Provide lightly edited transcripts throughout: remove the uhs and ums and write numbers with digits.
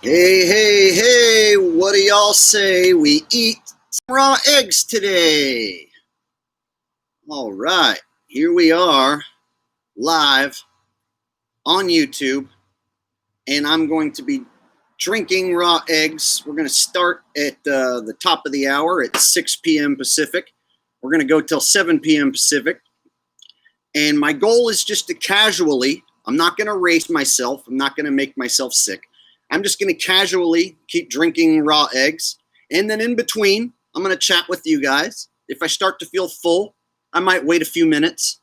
Hey, hey, hey, what do y'all say we eat some raw eggs today? All right, here we are live on YouTube, and I'm going to be drinking raw eggs. We're going to start at the top of the hour at 6 p.m. Pacific. We're going to go till 7 p.m. Pacific. And my goal is just to casually, I'm not going to race myself. I'm not going to make myself sick. I'm just going to casually keep drinking raw eggs. And then in between, I'm going to chat with you guys. If I start to feel full, I might wait a few minutes,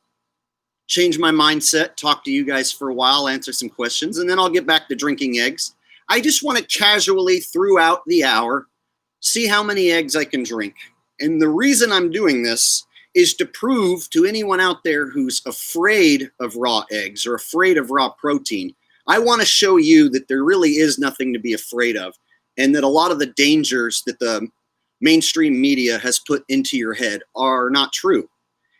change my mindset, talk to you guys for a while, answer some questions, and then I'll get back to drinking eggs. I just want to casually, throughout the hour, see how many eggs I can drink. And the reason I'm doing this is to prove to anyone out there who's afraid of raw eggs or afraid of raw protein, I want to show you that there really is nothing to be afraid of, and that a lot of the dangers that the mainstream media has put into your head are not true.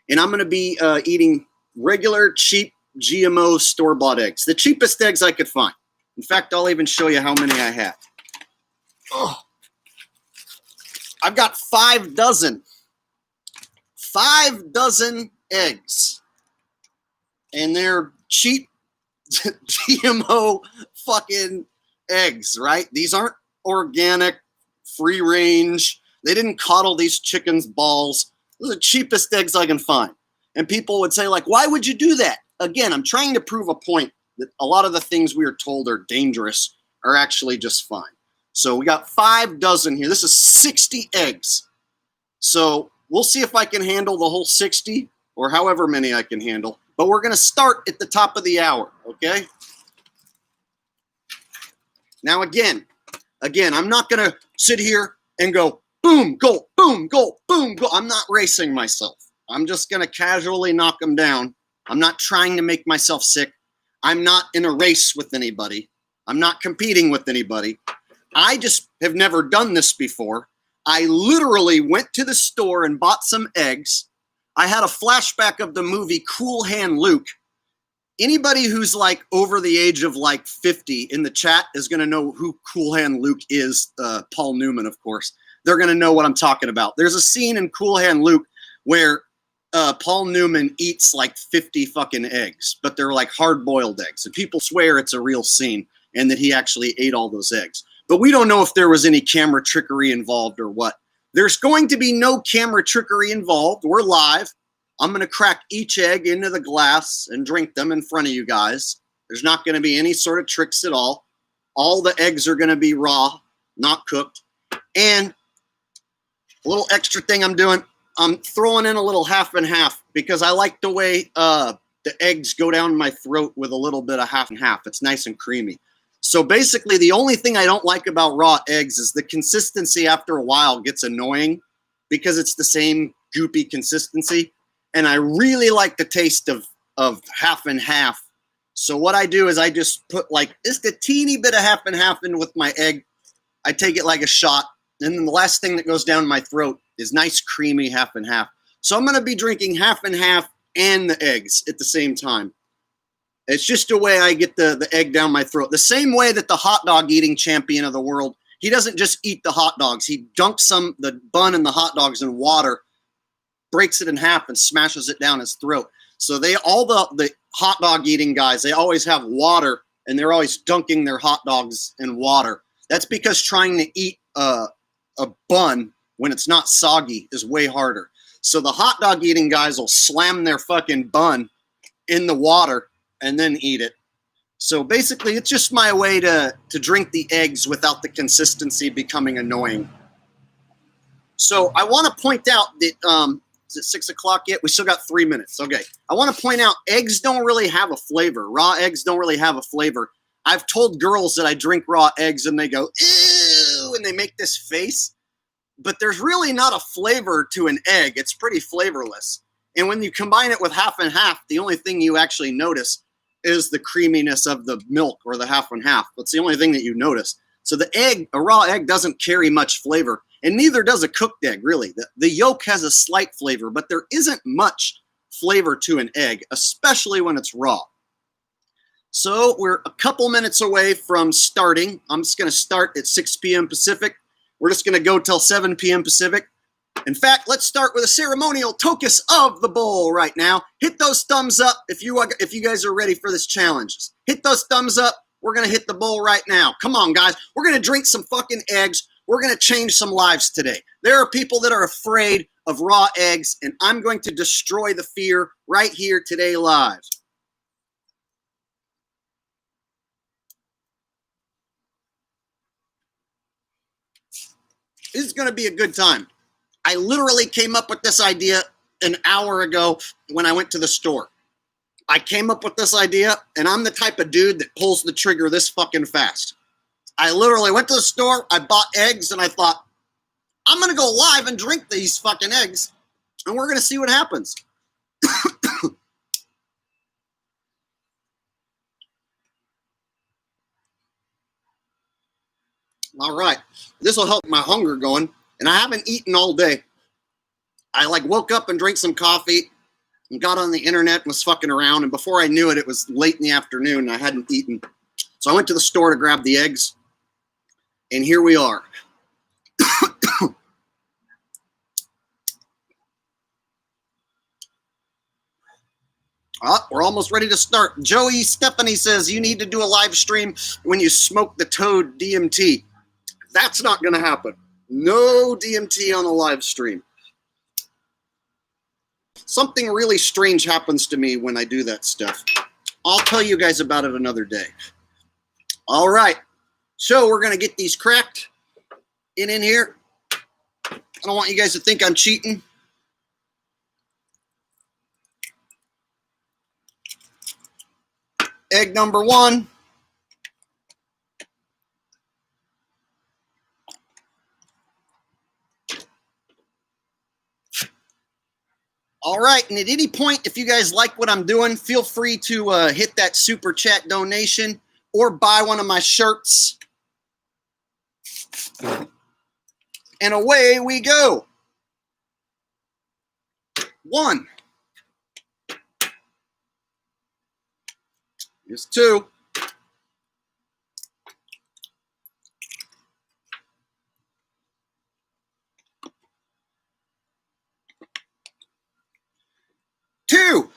And I'm going to be eating regular, cheap, GMO store-bought eggs, the cheapest eggs I could find. In fact, I'll even show you how many I have. Oh, I've got 5 dozen. 5 dozen eggs. And they're cheap GMO fucking eggs, right? These aren't organic, free range. They didn't coddle these chickens' balls. Those are the cheapest eggs I can find. And people would say, like, why would you do that? Again, I'm trying to prove a point that a lot of the things we are told are dangerous are actually just fine. So we got 5 dozen here. This is 60 eggs. So we'll see if I can handle the whole 60 or however many I can handle. But we're going to start at the top of the hour, okay? Now, again, I'm not going to sit here and go, boom, go, boom, go, boom, go. I'm not racing myself. I'm just going to casually knock them down. I'm not trying to make myself sick. I'm not in a race with anybody. I'm not competing with anybody. I just have never done this before. I literally went to the store and bought some eggs. I had a flashback of the movie Cool Hand Luke. Anybody who's like over the age of like 50 in the chat is going to know who Cool Hand Luke is. Paul Newman, of course. They're going to know what I'm talking about. There's a scene in Cool Hand Luke where Paul Newman eats like 50 fucking eggs, but they're like hard-boiled eggs. And people swear it's a real scene and that he actually ate all those eggs. But we don't know if there was any camera trickery involved or what. There's going to be no camera trickery involved. We're live. I'm going to crack each egg into the glass and drink them in front of you guys. There's not going to be any sort of tricks at all. All the eggs are going to be raw, not cooked. And a little extra thing I'm doing, I'm throwing in a little half and half because I like the way the eggs go down my throat with a little bit of half and half. It's nice and creamy. So basically, the only thing I don't like about raw eggs is the consistency after a while gets annoying because it's the same goopy consistency. And I really like the taste of half and half. So what I do is I just put like just a teeny bit of half and half in with my egg. I take it like a shot. And then the last thing that goes down my throat is nice, creamy half and half. So I'm going to be drinking half and half and the eggs at the same time. It's just a way I get the egg down my throat. The same way that the hot dog eating champion of the world, he doesn't just eat the hot dogs. He dunks the bun and the hot dogs in water, breaks it in half, and smashes it down his throat. So all the hot dog eating guys, they always have water, and they're always dunking their hot dogs in water. That's because trying to eat a bun when it's not soggy is way harder. So the hot dog eating guys will slam their fucking bun in the water and then eat it. So basically, it's just my way to drink the eggs without the consistency becoming annoying. So I want to point out that, is it 6 o'clock yet? We still got 3 minutes. Okay. I want to point out eggs don't really have a flavor. Raw eggs don't really have a flavor. I've told girls that I drink raw eggs and they go, ew, and they make this face. But there's really not a flavor to an egg. It's pretty flavorless. And when you combine it with half and half, the only thing you actually notice is the creaminess of the milk or the half and half. That's the only thing that you notice. So the egg, a raw egg, doesn't carry much flavor, and neither does a cooked egg, really. The yolk has a slight flavor, but there isn't much flavor to an egg, especially when it's raw. So we're a couple minutes away from starting. I'm just going to start at 6 p.m. Pacific. We're just going to go till 7 p.m. Pacific. In fact, let's start with a ceremonial tokus of the bowl right now. Hit those thumbs up if you guys are ready for this challenge. Hit those thumbs up. We're going to hit the bowl right now. Come on, guys. We're going to drink some fucking eggs. We're going to change some lives today. There are people that are afraid of raw eggs, and I'm going to destroy the fear right here today live. This is going to be a good time. I literally came up with this idea an hour ago when I went to the store. I came up with this idea, and I'm the type of dude that pulls the trigger this fucking fast. I literally went to the store, I bought eggs, and I thought, I'm going to go live and drink these fucking eggs, and we're going to see what happens. All right. This will help my hunger going, and I haven't eaten all day. I woke up and drank some coffee and got on the internet and was fucking around, and before I knew it, it was late in the afternoon and I hadn't eaten. So I went to the store to grab the eggs, and here we are. We're almost ready to start. Joey Stephanie says you need to do a live stream when you smoke the toad DMT. That's not going to happen. No DMT on a live stream. Something really strange happens to me when I do that stuff. I'll tell you guys about it another day. All right. So we're going to get these cracked in here. I don't want you guys to think I'm cheating. Egg number 1. All right, and at any point, if you guys like what I'm doing, feel free to hit that super chat donation or buy one of my shirts. And away we go. 1. Here's 2. 2.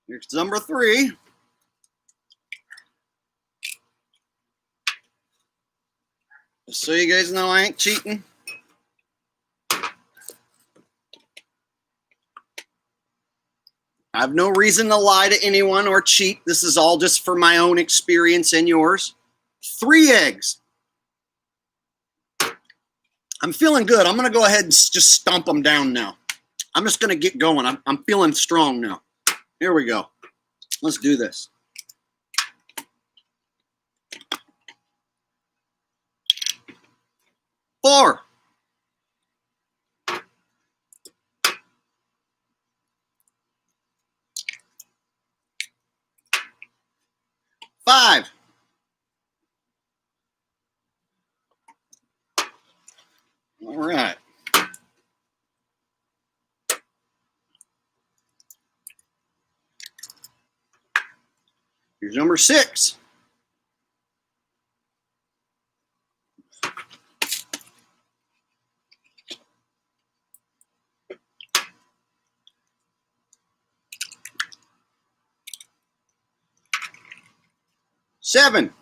Here's number 3. Just so you guys know I ain't cheating. I have no reason to lie to anyone or cheat. This is all just for my own experience and yours. 3 eggs. I'm feeling good. I'm going to go ahead and just stomp them down now. I'm just going to get going. I'm feeling strong now. Here we go. Let's do this. 4. 5. All right. Here's number 6. 7.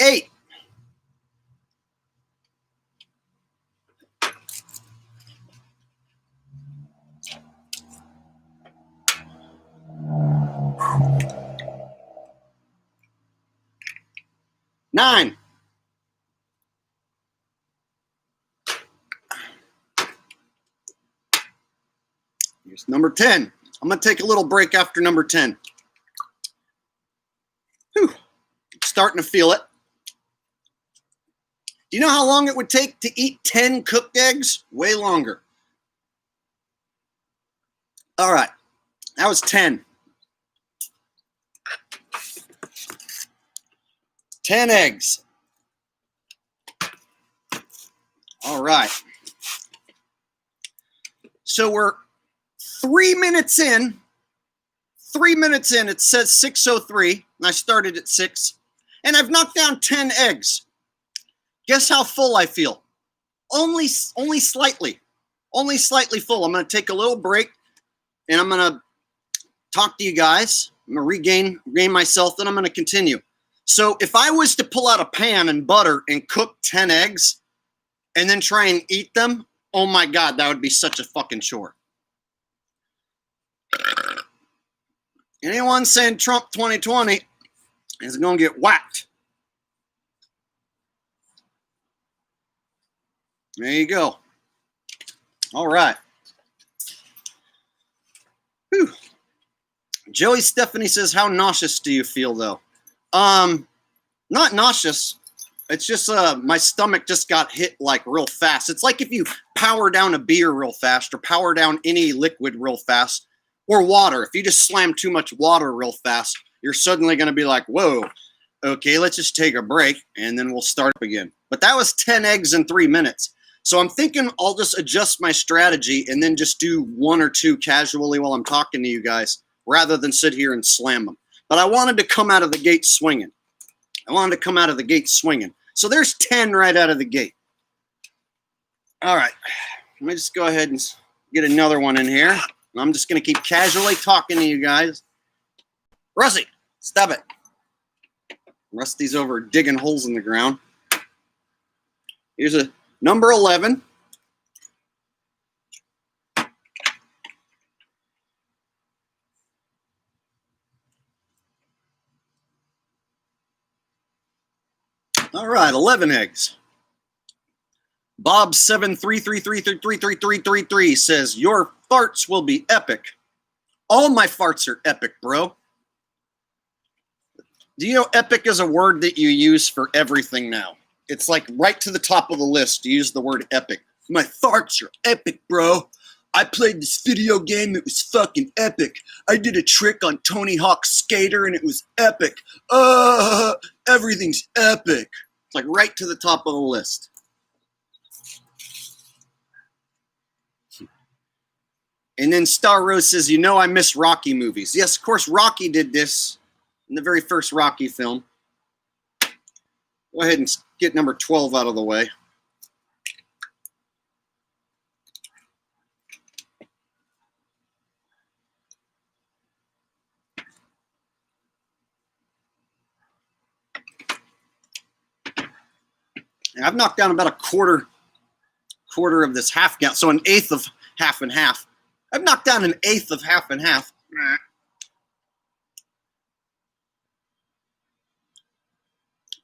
8. 9. Here's number 10. I'm going to take a little break after number 10. Whew. Starting to feel it. Do you know how long it would take to eat 10 cooked eggs? Way longer. All right. That was 10. 10 eggs. All right. So we're 3 minutes in. 3 minutes in, it says 6:03, and I started at 6, and I've knocked down 10 eggs. Guess how full I feel? Only slightly. Only slightly full. I'm going to take a little break, and I'm going to talk to you guys. I'm going to regain myself, then I'm going to continue. So if I was to pull out a pan and butter and cook 10 eggs and then try and eat them, oh my God, that would be such a fucking chore. Anyone saying Trump 2020 is going to get whacked. There you go. All right. Whew. Joey Stephanie says, how nauseous do you feel, though? Not nauseous. It's just my stomach just got hit like real fast. It's like if you power down a beer real fast or power down any liquid real fast. Or water. If you just slam too much water real fast, you're suddenly going to be like, whoa, okay, let's just take a break, and then we'll start up again. But that was 10 eggs in 3 minutes. So I'm thinking I'll just adjust my strategy and then just do 1 or 2 casually while I'm talking to you guys, rather than sit here and slam them. But I wanted to come out of the gate swinging. So there's 10 right out of the gate. All right. Let me just go ahead and get another one in here. I'm just going to keep casually talking to you guys. Rusty, stop it. Rusty's over digging holes in the ground. Here's a number 11. All right, 11 eggs. Bob 733333333 says, your farts will be epic. All my farts are epic, bro. Do you know epic is a word that you use for everything now? It's like right to the top of the list. You use the word epic. My farts are epic, bro. I played this video game. It was fucking epic. I did a trick on Tony Hawk's skater and it was epic. Everything's epic. It's like right to the top of the list. And then Star Rose says, you know I miss Rocky movies. Yes, of course, Rocky did this in the very first Rocky film. Go ahead and get number 12 out of the way. And I've knocked down about a quarter of this half gallon, so an eighth of half and half. I've knocked down an eighth of half and half.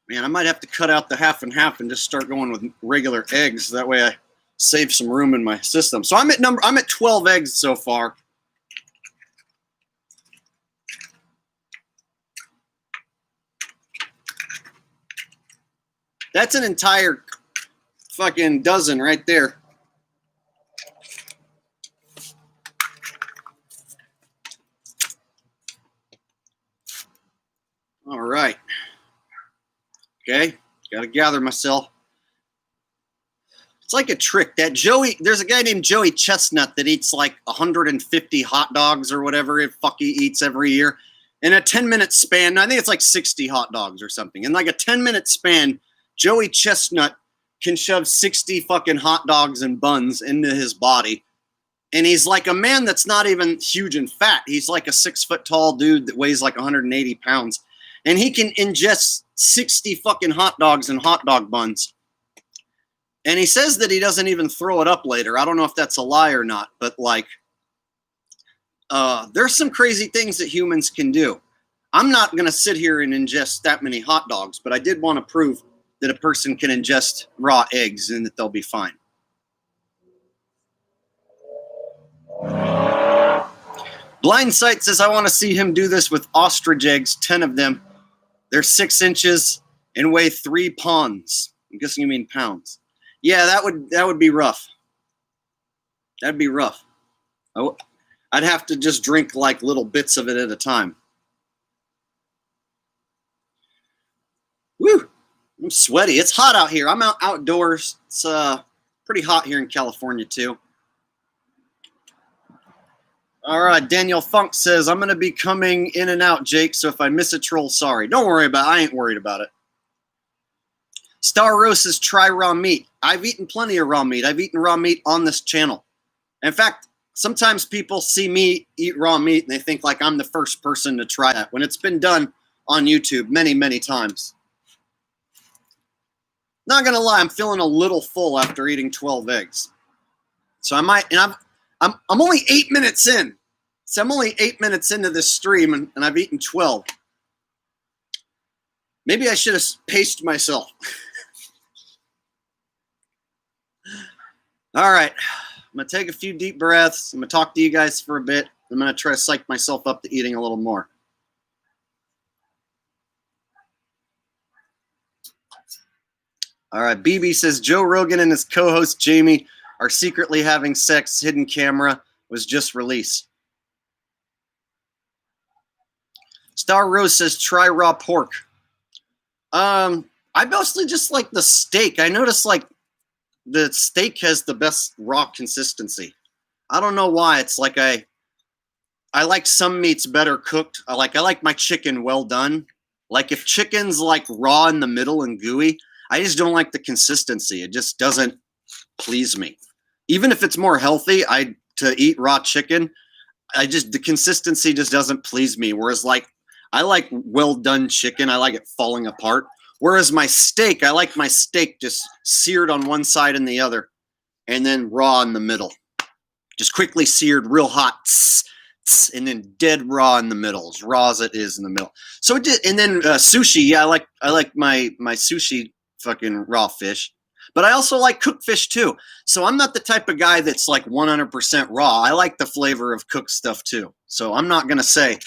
Man, I might have to cut out the half and half and just start going with regular eggs. That way I save some room in my system. So I'm at 12 eggs so far. That's an entire fucking dozen right there. All right. Okay, got to gather myself. It's like a trick. That Joey, there's a guy named Joey Chestnut that eats like 150 hot dogs or whatever the fuck he eats every year. In a 10-minute span, I think it's like 60 hot dogs or something. In like a 10-minute span, Joey Chestnut can shove 60 fucking hot dogs and buns into his body. And he's like a man that's not even huge and fat. He's like a 6-foot-tall dude that weighs like 180 pounds. And he can ingest 60 fucking hot dogs and hot dog buns. And he says that he doesn't even throw it up later. I don't know if that's a lie or not, but like, there's some crazy things that humans can do. I'm not going to sit here and ingest that many hot dogs, but I did want to prove that a person can ingest raw eggs and that they'll be fine. Blindsight says, I want to see him do this with ostrich eggs, 10 of them. They're 6 inches and weigh 3 pounds. I'm guessing you mean pounds. Yeah, that would be rough. That'd be rough. I'd have to just drink like little bits of it at a time. Woo! I'm sweaty. It's hot out here. I'm outdoors. It's pretty hot here in California too. All right, Daniel Funk says, I'm going to be coming in and out, Jake, so if I miss a troll, sorry. Don't worry about it. I ain't worried about it. Star Rose says, try raw meat. I've eaten plenty of raw meat. I've eaten raw meat on this channel. In fact, sometimes people see me eat raw meat and they think like I'm the first person to try that when it's been done on YouTube many, many times. Not going to lie, I'm feeling a little full after eating 12 eggs. So I might, and I'm only 8 minutes in. So I'm only 8 minutes into this stream and I've eaten 12. Maybe I should have paced myself. All right. I'm going to take a few deep breaths. I'm going to talk to you guys for a bit. I'm going to try to psych myself up to eating a little more. All right. BB says, Joe Rogan and his co-host Jamie are secretly having sex. Hidden camera was just released. Star Rose says, try raw pork. I mostly just like the steak. I noticed like the steak has the best raw consistency. I don't know why. It's like I like some meats better cooked. I like my chicken well done. Like if chicken's like raw in the middle and gooey, I just don't like the consistency. It just doesn't please me. Even if it's more healthy, to eat raw chicken, the consistency just doesn't please me. Whereas like I like well done chicken. I like it falling apart. Whereas my steak, I like my steak just seared on one side and the other, and then raw in the middle. Just quickly seared, real hot, and then dead raw in the middle, as raw as it is in the middle. So it did, and then sushi. Yeah, I like my sushi fucking raw fish, but I also like cooked fish too. So I'm not the type of guy that's like 100% raw. I like the flavor of cooked stuff too. So I'm not gonna say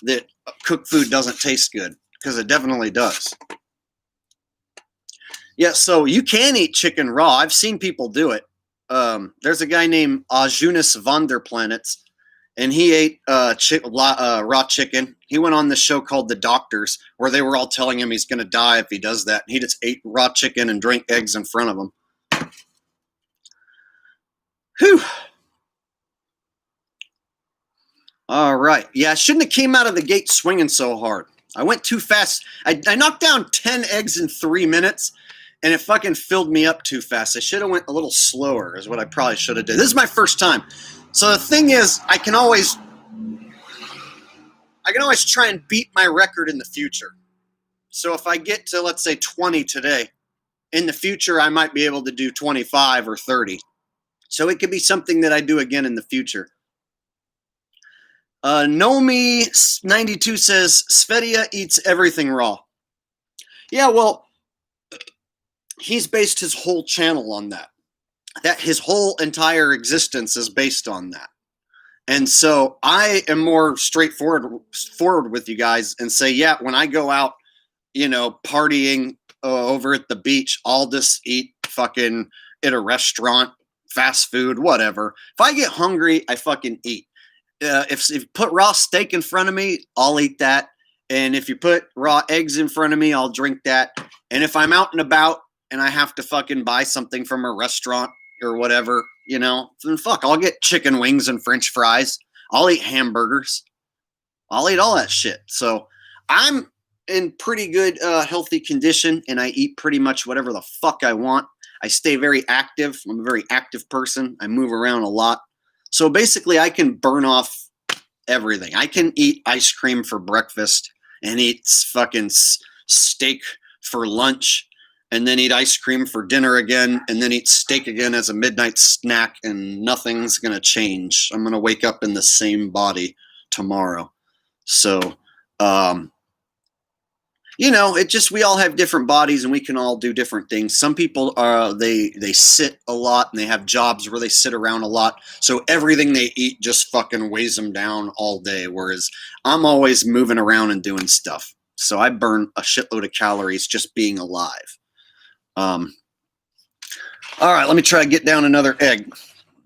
that cooked food doesn't taste good, because it definitely does. Yeah, so you can eat chicken raw. I've seen people do it. There's a guy named Ajunas van der Planets, and he ate raw chicken. He went on the show called The Doctors, where they were all telling him he's going to die if he does that. He just ate raw chicken and drank eggs in front of him. Whew. All right. Yeah, I shouldn't have came out of the gate swinging so hard. I went too fast. I knocked down 10 eggs in 3 minutes, and it fucking filled me up too fast. I should have went a little slower is what I probably should have did. This is my first time. So the thing is, I can always try and beat my record in the future. So if I get to, let's say, 20 today, in the future, I might be able to do 25 or 30. So it could be something that I do again in the future. Nomi92 says, Svedia eats everything raw. Yeah, well, he's based his whole channel on that. That his whole entire existence is based on that. And so I am more straightforward with you guys and say, yeah, when I go out, partying over at the beach, I'll just eat fucking at a restaurant, fast food, whatever. If I get hungry, I fucking eat. If you put raw steak in front of me, I'll eat that. And if you put raw eggs in front of me, I'll drink that. And if I'm out and about and I have to fucking buy something from a restaurant or whatever, then fuck, I'll get chicken wings and French fries. I'll eat hamburgers. I'll eat all that shit. So I'm in pretty good healthy condition, and I eat pretty much whatever the fuck I want. I stay very active. I'm a very active person. I move around a lot. So basically I can burn off everything. I can eat ice cream for breakfast and eat fucking steak for lunch, and then eat ice cream for dinner again, and then eat steak again as a midnight snack, and nothing's going to change. I'm going to wake up in the same body tomorrow. So, we all have different bodies and we can all do different things. Some people they sit a lot and they have jobs where they sit around a lot. So everything they eat just fucking weighs them down all day. Whereas I'm always moving around and doing stuff. So I burn a shitload of calories just being alive. All right, let me try to get down another egg.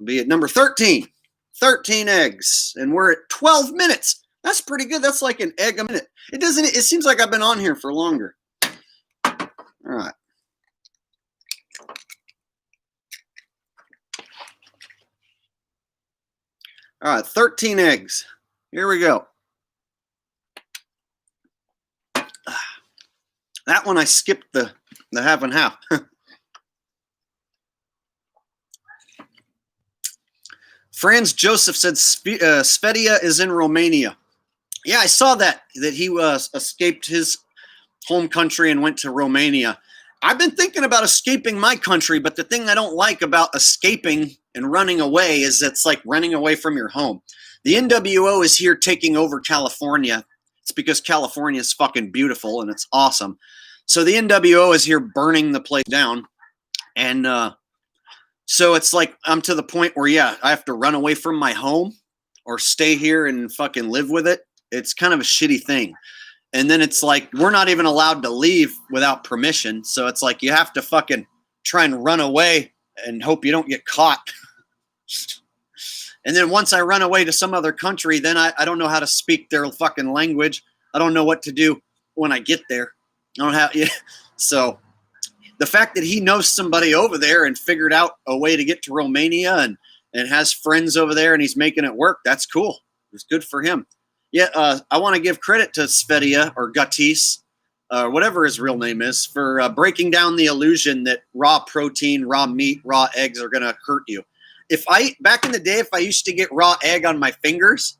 Be at number 13. 13 eggs. And we're at 12 minutes. That's pretty good. That's like an egg a minute. It seems like I've been on here for longer. All right. All right, 13 eggs. Here we go. That one I skipped the half and half. Franz Joseph said Svedia is in Romania. Yeah, I saw that he escaped his home country and went to Romania. I've been thinking about escaping my country, but the thing I don't like about escaping and running away is it's like running away from your home. The NWO is here taking over California. It's because California is fucking beautiful and it's awesome. So the NWO is here burning the place down. And so it's like I'm to the point where, yeah, I have to run away from my home or stay here and fucking live with it. It's kind of a shitty thing. And then it's like we're not even allowed to leave without permission. So it's like you have to fucking try and run away and hope you don't get caught. And then once I run away to some other country, then I don't know how to speak their fucking language. I don't know what to do when I get there. I don't have, yeah. So the fact that he knows somebody over there and figured out a way to get to Romania and has friends over there and he's making it work, that's cool. It's good for him. Yeah, I want to give credit to Svedia or Gatis, whatever his real name is, for breaking down the illusion that raw protein, raw meat, raw eggs are going to hurt you. Back in the day, if I used to get raw egg on my fingers,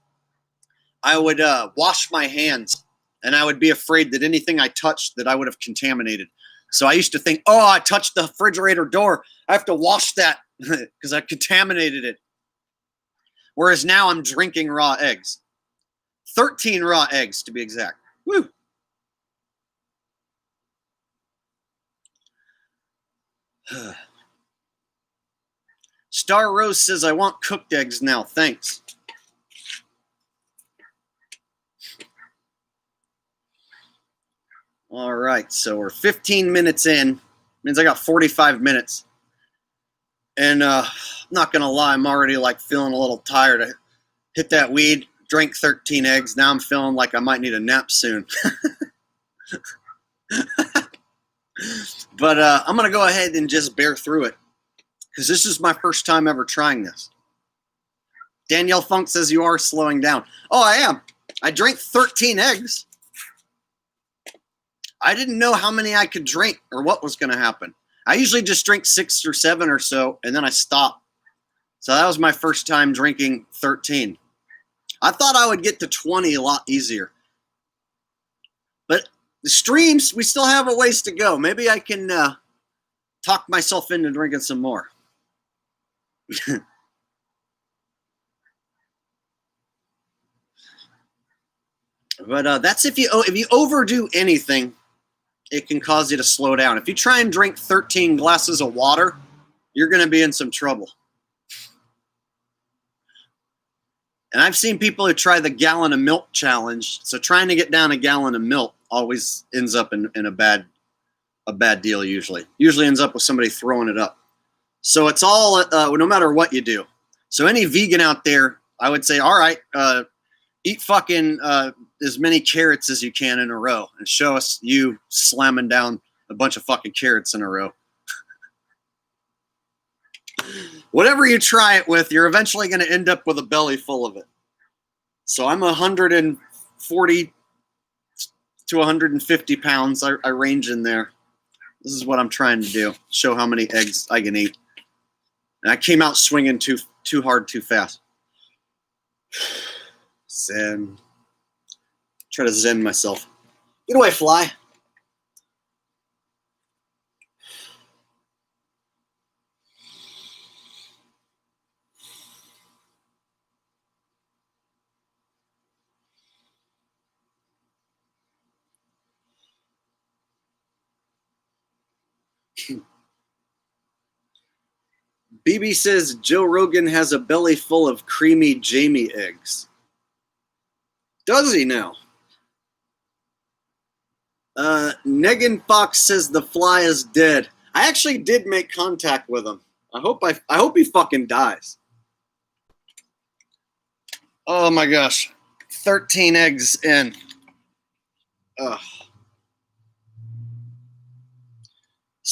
I would wash my hands and I would be afraid that anything I touched that I would have contaminated. So I used to think, oh, I touched the refrigerator door. I have to wash that because I contaminated it. Whereas now I'm drinking raw eggs. 13 raw eggs to be exact. Woo. Star Rose says, I want cooked eggs now. Thanks. All right, so we're 15 minutes in. Means I got 45 minutes. And I'm not going to lie, I'm already like feeling a little tired. I hit that weed, drank 13 eggs. Now I'm feeling like I might need a nap soon. But I'm going to go ahead and just bear through it because this is my first time ever trying this. Danielle Funk says you are slowing down. Oh, I am. I drank 13 eggs. I didn't know how many I could drink or what was going to happen. I usually just drink 6 or 7 or so, and then I stop. So that was my first time drinking 13. I thought I would get to 20 a lot easier. But the streams, we still have a ways to go. Maybe I can talk myself into drinking some more. But that's if you overdo anything, it can cause you to slow down. If you try and drink 13 glasses of water, you're going to be in some trouble. And I've seen people who try the gallon of milk challenge. So trying to get down a gallon of milk always ends up in a bad deal usually. Usually ends up with somebody throwing it up. So it's all, no matter what you do. So any vegan out there, I would say, all right, eat fucking as many carrots as you can in a row and show us you slamming down a bunch of fucking carrots in a row. Whatever you try it with, you're eventually going to end up with a belly full of it. So I'm 140 to 150 pounds. I range in there. This is what I'm trying to do. Show how many eggs I can eat. And I came out swinging too hard, too fast. Zen. Try to zen myself. Get away, fly. BB says Joe Rogan has a belly full of creamy Jamie eggs. Does he now? Negan Fox says the fly is dead. I actually did make contact with him. I hope he fucking dies. Oh my gosh. 13 eggs in. Ugh.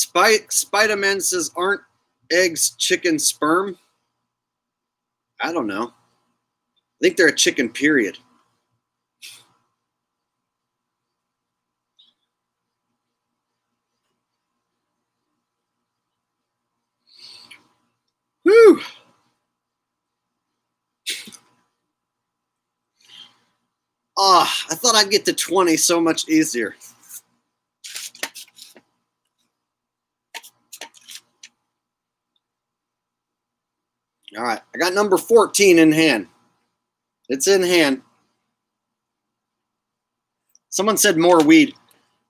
Spider-Man says, aren't eggs chicken sperm? I don't know. I think they're a chicken, period. Whew. Oh, I thought I'd get to 20 so much easier. All right, I got number 14 in hand. It's in hand. Someone said more weed.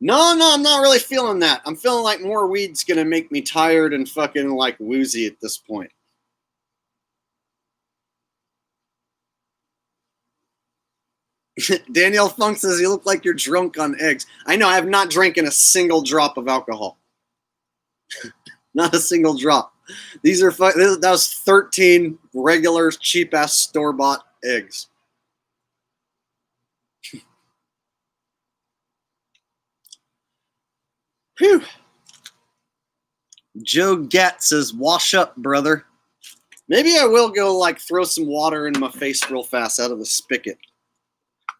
No, I'm not really feeling that. I'm feeling like more weed's going to make me tired and fucking like woozy at this point. Danielle Funk says, you look like you're drunk on eggs. I know, I have not drank a single drop of alcohol. Not a single drop. These are that was 13 regular cheap-ass store-bought eggs. Whew. Joe Gatt says, wash up, brother. Maybe I will go like throw some water in my face real fast out of the spigot.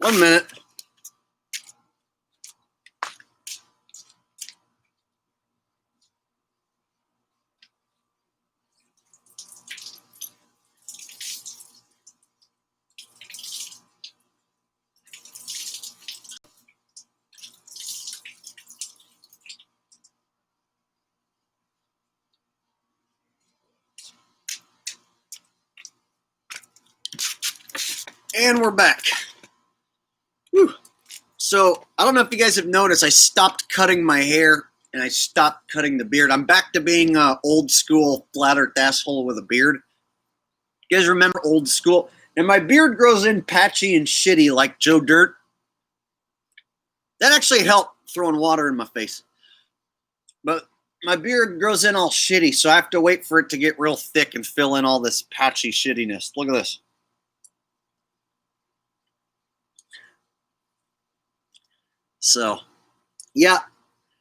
1 minute. And we're back. Whew. So, I don't know if you guys have noticed, I stopped cutting my hair and I stopped cutting the beard. I'm back to being an old school flat earth asshole with a beard. You guys remember old school? And my beard grows in patchy and shitty like Joe Dirt. That actually helped throwing water in my face. But my beard grows in all shitty, so I have to wait for it to get real thick and fill in all this patchy shittiness. Look at this. So, yeah,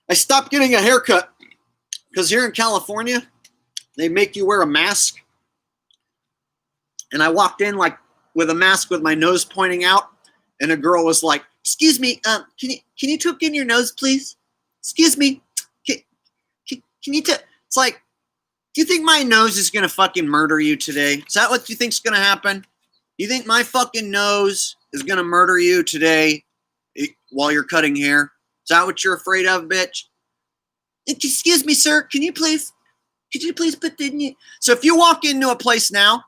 I stopped getting a haircut because here in California, they make you wear a mask. And I walked in like with a mask with my nose pointing out, and a girl was like, "Excuse me, can you tuck in your nose, please? Excuse me, can you tuck?" It's like, do you think my nose is gonna fucking murder you today? Is that what you think's gonna happen? You think my fucking nose is gonna murder you today while you're cutting hair? Is that what you're afraid of, bitch? Excuse me, sir, could you please put the... So if you walk into a place now,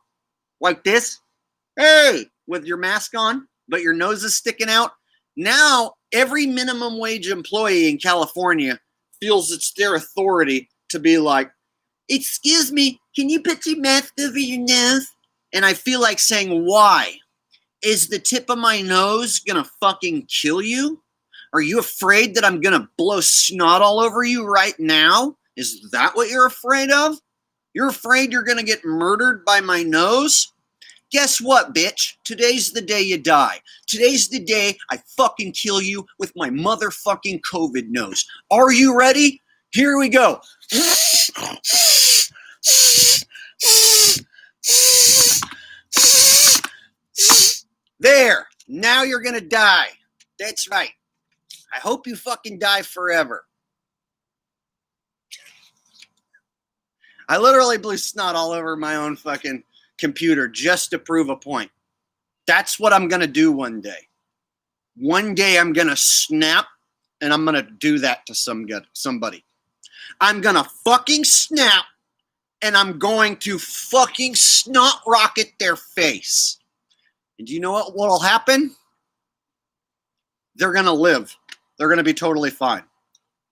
like this, hey, with your mask on, but your nose is sticking out, now every minimum wage employee in California feels it's their authority to be like, excuse me, can you put your mask over your nose? And I feel like saying, why? Is the tip of my nose gonna fucking kill you? Are you afraid that I'm gonna blow snot all over you right now? Is that what you're afraid of? You're afraid you're gonna get murdered by my nose? Guess what, bitch? Today's the day you die. Today's the day I fucking kill you with my motherfucking COVID nose. Are you ready? Here we go. There. Now you're gonna die. That's right. I hope you fucking die forever. I literally blew snot all over my own fucking computer just to prove a point. That's what I'm going to do one day. One day I'm going to snap and I'm going to do that to somebody. I'm going to fucking snap and I'm going to fucking snot rocket their face. And do you know what'll happen? They're going to live. They're going to be totally fine.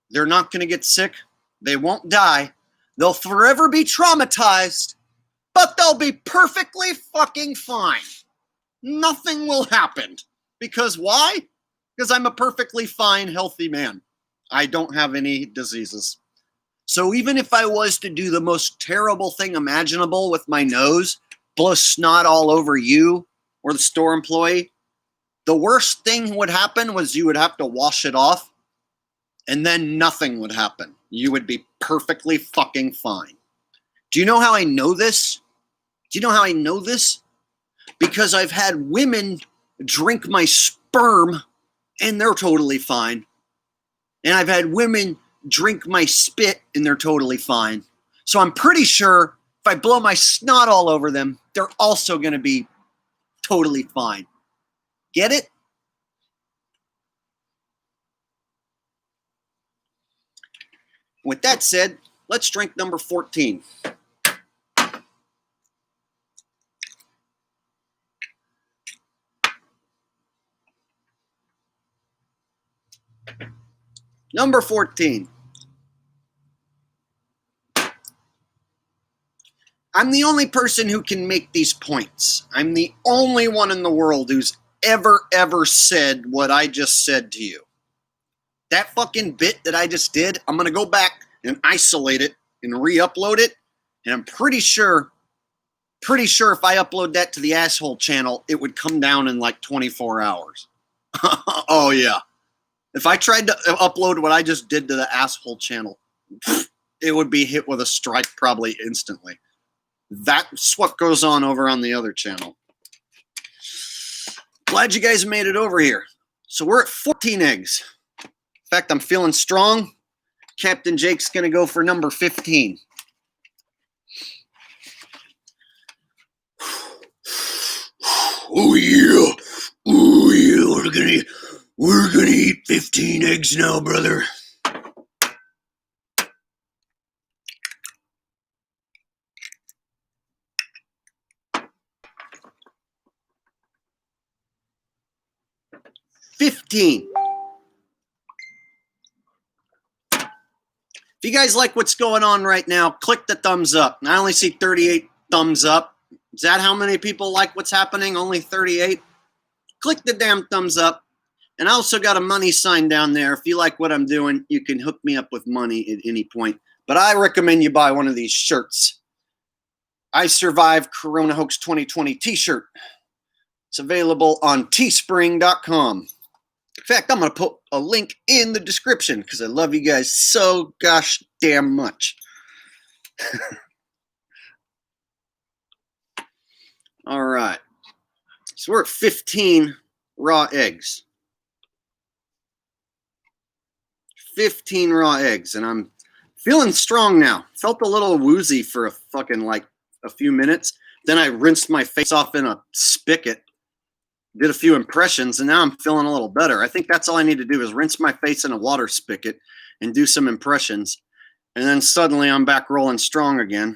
They're not going to get sick. They won't die. They'll forever be traumatized, but they'll be perfectly fucking fine. Nothing will happen. Because why? Because I'm a perfectly fine, healthy man. I don't have any diseases. So even if I was to do the most terrible thing imaginable with my nose, blow snot all over you or the store employee, the worst thing would happen was you would have to wash it off, and then nothing would happen. you would be perfectly fucking fine. Do you know how I know this? Do you know how I know this? Because I've had women drink my sperm and they're totally fine. And I've had women drink my spit and they're totally fine. So I'm pretty sure if I blow my snot all over them, they're also going to be totally fine. Get it? With that said, let's drink number 14. Number 14. I'm the only person who can make these points. I'm the only one in the world who's ever said what I just said to you. That fucking bit that I just did, I'm going to go back and isolate it and re-upload it. And I'm pretty sure if I upload that to the asshole channel, it would come down in like 24 hours. Oh, yeah. If I tried to upload what I just did to the asshole channel, it would be hit with a strike probably instantly. That's what goes on over on the other channel. Glad you guys made it over here. So we're at 14 eggs. In fact, I'm feeling strong. Captain Jake's going to go for number 15. Oh yeah. Oh yeah. We're gonna eat 15 eggs now, brother. $15. If you guys like what's going on right now, click the thumbs up. I only see 38 thumbs up. Is that how many people like what's happening? Only 38? Click the damn thumbs up. And I also got a money sign down there. If you like what I'm doing, you can hook me up with money at any point. But I recommend you buy one of these shirts. I Survived CORONAHOAX 2020 t-shirt. It's available on teespring.com. In fact, I'm going to put a link in the description because I love you guys so gosh damn much. All right. So we're at 15 raw eggs. 15 raw eggs, and I'm feeling strong now. Felt a little woozy for a fucking like a few minutes. Then I rinsed my face off in a spigot, did a few impressions, and now I'm feeling a little better. I think that's all I need to do is rinse my face in a water spigot and do some impressions. And then suddenly I'm back rolling strong again.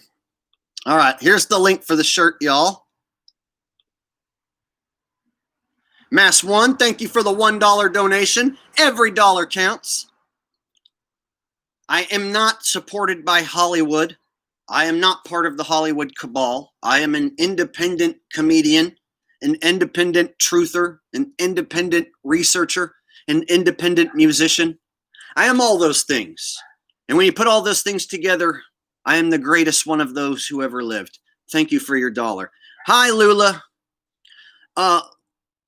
All right, here's the link for the shirt, y'all. Mass One, thank you for the $1 donation. Every dollar counts. I am not supported by Hollywood. I am not part of the Hollywood cabal. I am an independent comedian, an independent truther, an independent researcher, an independent musician. I am all those things. And when you put all those things together, I am the greatest one of those who ever lived. Thank you for your dollar. Hi, Lula.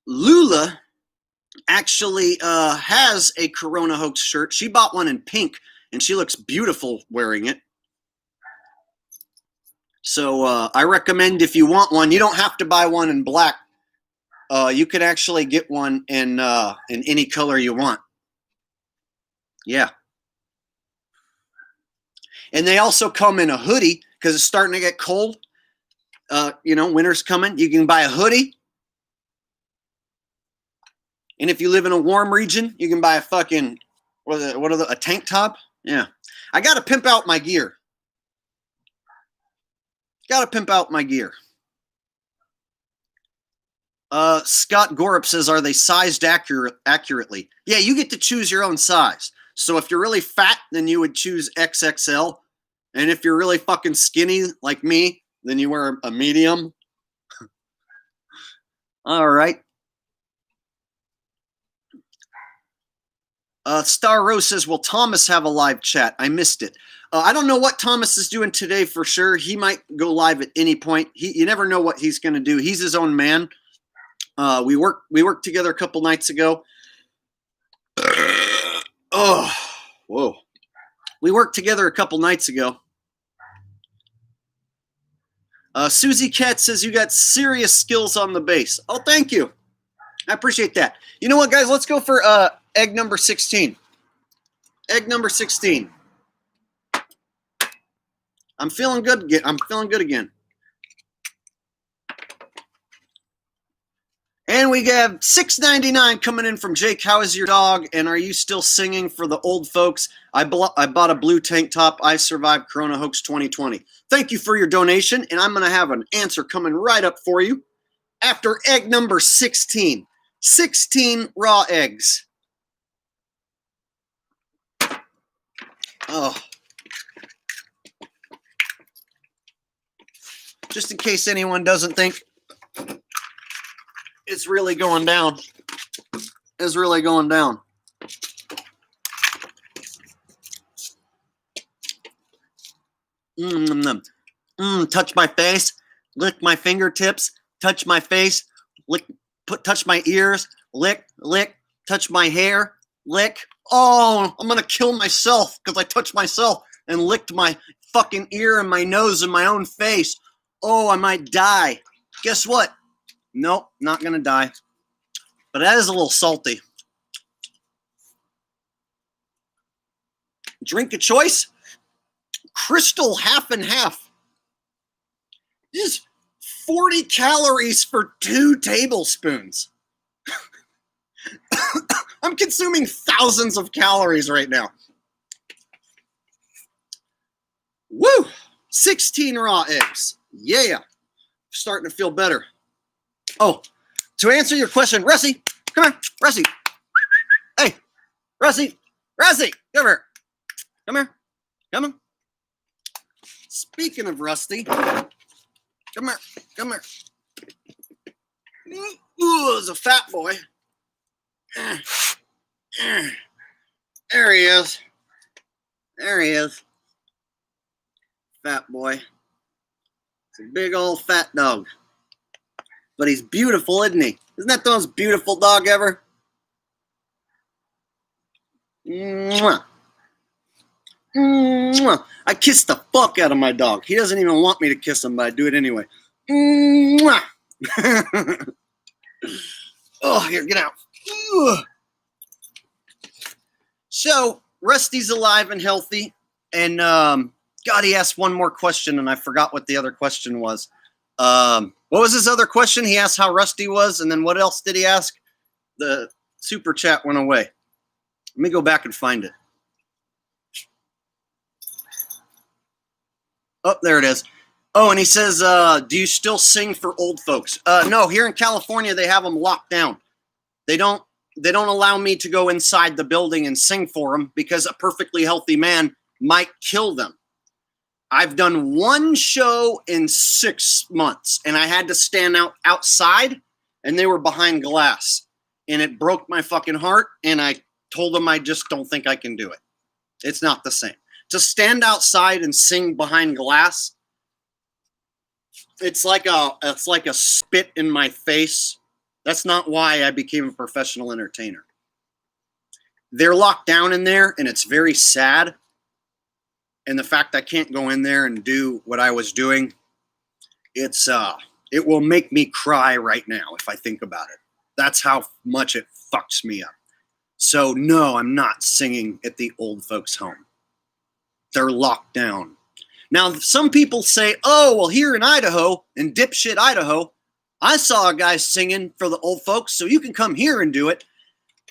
Lula actually has a CORONAHOAX shirt. She bought one in pink, and she looks beautiful wearing it. So I recommend if you want one, you don't have to buy one in black. You could actually get one in any color you want. Yeah. And they also come in a hoodie because it's starting to get cold. You know, winter's coming. You can buy a hoodie. And if you live in a warm region, you can buy a fucking, a tank top? Yeah. I got to pimp out my gear. Scott Gorup says, are they sized accurately? Yeah, you get to choose your own size. So if you're really fat, then you would choose XXL. And if you're really fucking skinny like me, then you wear a medium. All right. Star Rose says, will Thomas have a live chat? I missed it. I don't know what Thomas is doing today for sure. He might go live at any point. You never know what he's going to do. He's his own man. We worked together a couple nights ago. Oh, whoa. We worked together a couple nights ago. Susie Cat says you got serious skills on the bass. Oh, thank you. I appreciate that. You know what, guys? Let's go for egg number 16. Egg number 16. I'm feeling good again. I'm feeling good again. And we have $6.99 coming in from Jake. How is your dog? And are you still singing for the old folks? I bought a blue tank top. I survived CORONAHOAX 2020. Thank you for your donation, and I'm going to have an answer coming right up for you after egg number 16. 16 raw eggs. Oh. Just in case anyone doesn't think it's really going down. It's really going down. Touch my face, lick my fingertips, touch my face, lick, touch my ears, lick, touch my hair, lick. Oh, I'm gonna kill myself because I touched myself and licked my fucking ear and my nose and my own face. Oh, I might die. Guess what? Nope, not gonna die. But that is a little salty. Drink of choice? Crystal half and half. This is 40 calories for 2 tablespoons. I'm consuming thousands of calories right now. Woo! 16 raw eggs. Yeah. Starting to feel better. Oh, to answer your question, Russie, come here, Russie. Hey, Russie, come here. Come here. Come on. Speaking of Rusty, come here. Ooh, there's a fat boy. There he is. Fat boy. It's a big old fat dog. But he's beautiful, isn't he? Isn't that the most beautiful dog ever? Mwah. Mwah. I kiss the fuck out of my dog. He doesn't even want me to kiss him, but I do it anyway. Mwah. Oh, here, get out. Ugh. So, Rusty's alive and healthy. And, God, he asked one more question, and I forgot what the other question was. What was his other question? He asked how Rusty was, and then what else did he ask? The super chat went away. Let me go back and find it. Oh, there it is. Oh, and he says, do you still sing for old folks? No, here in California, they have them locked down. They don't allow me to go inside the building and sing for them because a perfectly healthy man might kill them. I've done one show in 6 months, and I had to stand outside, and they were behind glass. And it broke my fucking heart, and I told them I just don't think I can do it. It's not the same. To stand outside and sing behind glass, it's like a spit in my face. That's not why I became a professional entertainer. They're locked down in there, and it's very sad. And the fact I can't go in there and do what I was doing, it will make me cry right now if I think about it. That's how much it fucks me up. So no, I'm not singing at the old folks' home. They're locked down. Now, some people say, oh, well, here in Idaho, in dipshit Idaho, I saw a guy singing for the old folks, so you can come here and do it.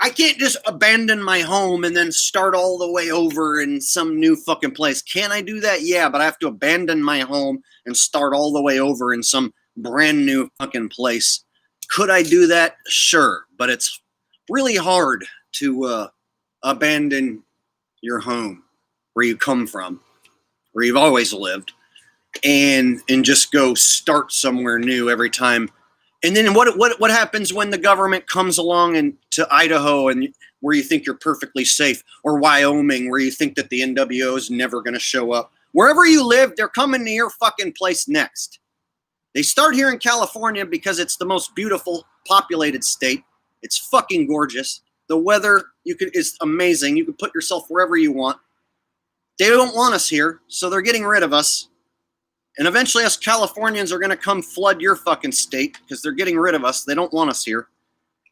I can't just abandon my home and then start all the way over in some new fucking place. Can I do that? Yeah, but I have to abandon my home and start all the way over in some brand new fucking place. Could I do that? Sure, but it's really hard to abandon your home where you come from, where you've always lived, and just go start somewhere new every time. And then what happens when the government comes along and to Idaho and where you think you're perfectly safe, or Wyoming where you think that the NWO is never going to show up? Wherever you live, they're coming to your fucking place next. They start here in California because it's the most beautiful populated state. It's fucking gorgeous. The weather is amazing. You can put yourself wherever you want. They don't want us here, so they're getting rid of us. And eventually us Californians are going to come flood your fucking state because they're getting rid of us. They don't want us here.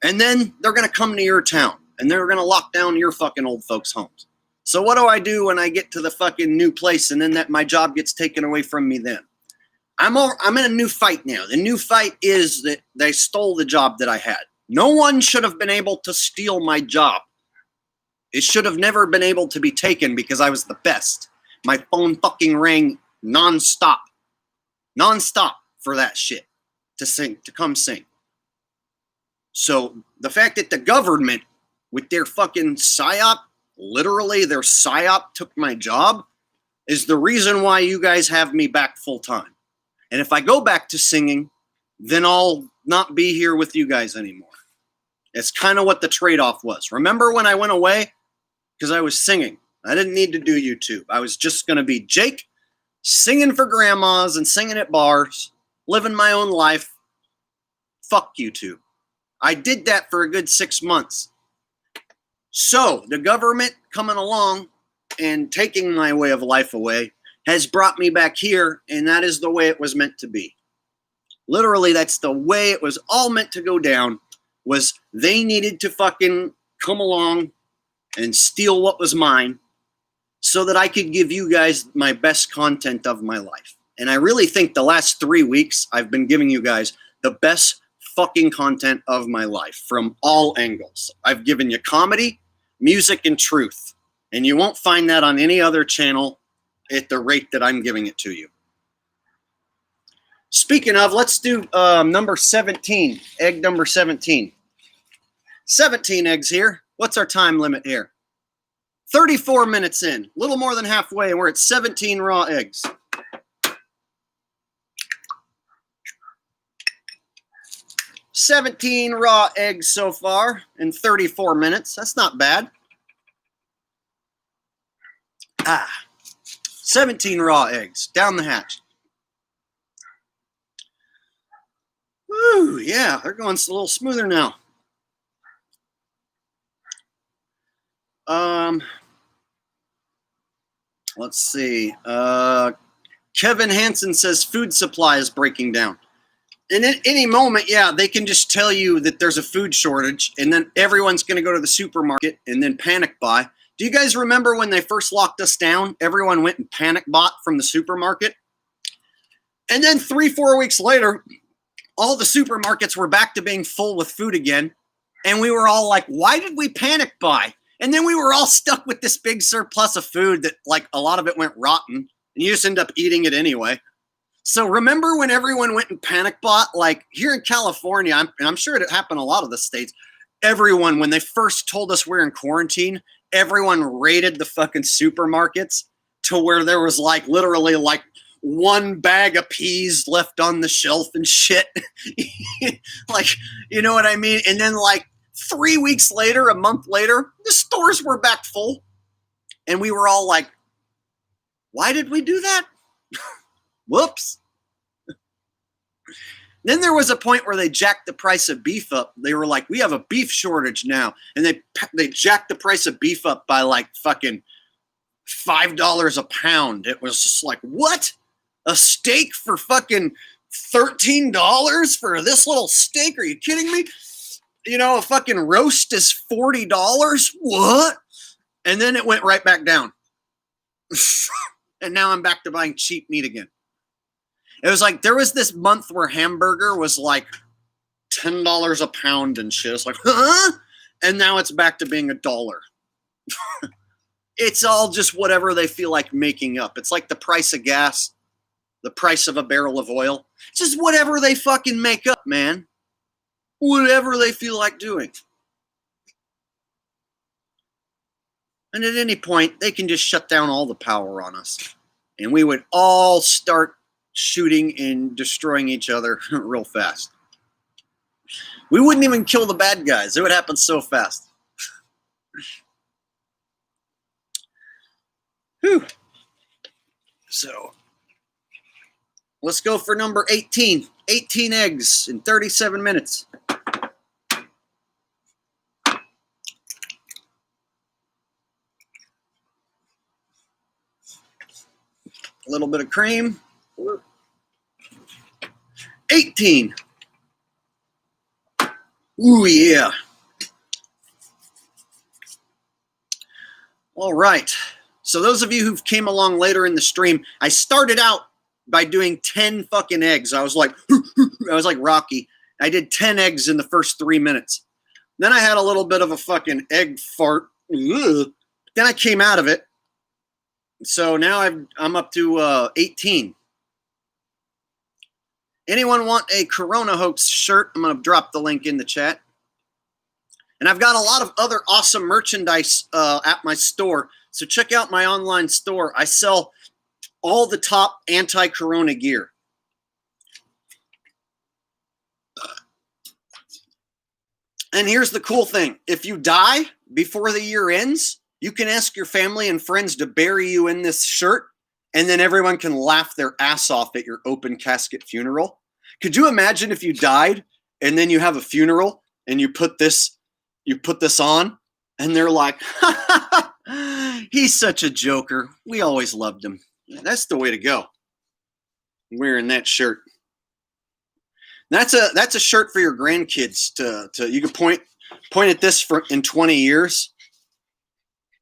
And then they're going to come to your town and they're going to lock down your fucking old folks' homes. So what do I do when I get to the fucking new place and then my job gets taken away from me then? I'm in a new fight now. The new fight is that they stole the job that I had. No one should have been able to steal my job. It should have never been able to be taken because I was the best. My phone fucking rang nonstop for that shit to come sing. So the fact that the government with their fucking psyop, literally their psyop took my job, is the reason why you guys have me back full time. And if I go back to singing, then I'll not be here with you guys anymore. It's kind of what the trade-off was. Remember when I went away? Because I was singing. I didn't need to do YouTube. I was just going to be Jake, singing for grandmas and singing at bars, living my own life. Fuck YouTube. I did that for a good 6 months. So the government coming along and taking my way of life away has brought me back here, and that is the way it was meant to be. Literally, that's the way it was all meant to go down, was they needed to fucking come along and steal what was mine so that I could give you guys my best content of my life. And I really think the last 3 weeks, I've been giving you guys the best fucking content of my life from all angles. I've given you comedy, music, and truth. And you won't find that on any other channel at the rate that I'm giving it to you. Speaking of, let's do number 17, egg number 17. 17 eggs here. What's our time limit here? 34 minutes in, a little more than halfway, and we're at 17 raw eggs. $17 raw eggs so far in 34 minutes. That's not bad. 17 raw eggs down the hatch. Woo, yeah, they're going a little smoother now. Let's see. Kevin Hansen says food supply is breaking down. And at any moment, yeah, they can just tell you that there's a food shortage, and then everyone's going to go to the supermarket and then panic buy. Do you guys remember when they first locked us down? Everyone went and panic bought from the supermarket. And then 3-4 weeks later, all the supermarkets were back to being full with food again. And we were all like, why did we panic buy? And then we were all stuck with this big surplus of food that, like, a lot of it went rotten. And you just end up eating it anyway. So remember when everyone went and panic bought? Like here in California, and I'm sure it happened in a lot of the states, everyone, when they first told us we're in quarantine, everyone raided the fucking supermarkets to where there was like literally like one bag of peas left on the shelf and shit. Like, you know what I mean? And then like 3 weeks later, a month later, the stores were back full. And we were all like, why did we do that? Whoops. Then there was a point where they jacked the price of beef up. They were like, we have a beef shortage now. And they jacked the price of beef up by like fucking $5 a pound. It was just like, what? A steak for fucking $13 for this little steak? Are you kidding me? You know, a fucking roast is $40? What? And then it went right back down. And now I'm back to buying cheap meat again. It was like, there was this month where hamburger was like $10 a pound and shit. It's like, huh? And now it's back to being $1. It's all just whatever they feel like making up. It's like the price of gas, the price of a barrel of oil. It's just whatever they fucking make up, man. Whatever they feel like doing. And at any point, they can just shut down all the power on us. And we would all start shooting and destroying each other real fast. We wouldn't even kill the bad guys. It would happen so fast. Whew. So, let's go for number 18. 18 eggs in 37 minutes. little bit of cream. 18. Ooh, yeah. All right. So those of you who came along later in the stream, I started out by doing 10 fucking eggs. I was like Rocky. I did 10 eggs in the first 3 minutes. Then I had a little bit of a fucking egg fart. Ugh. Then I came out of it. So now I'm up to 18. Anyone want a Corona Hoax shirt? I'm going to drop the link in the chat. And I've got a lot of other awesome merchandise at my store. So check out my online store. I sell all the top anti-corona gear. And here's the cool thing. If you die before the year ends, you can ask your family and friends to bury you in this shirt, and then everyone can laugh their ass off at your open casket funeral. Could you imagine if you died and then you have a funeral and you put this on and they're like, he's such a joker. We always loved him. That's the way to go. Wearing that shirt. That's a shirt for your grandkids to you can point at this for in 20 years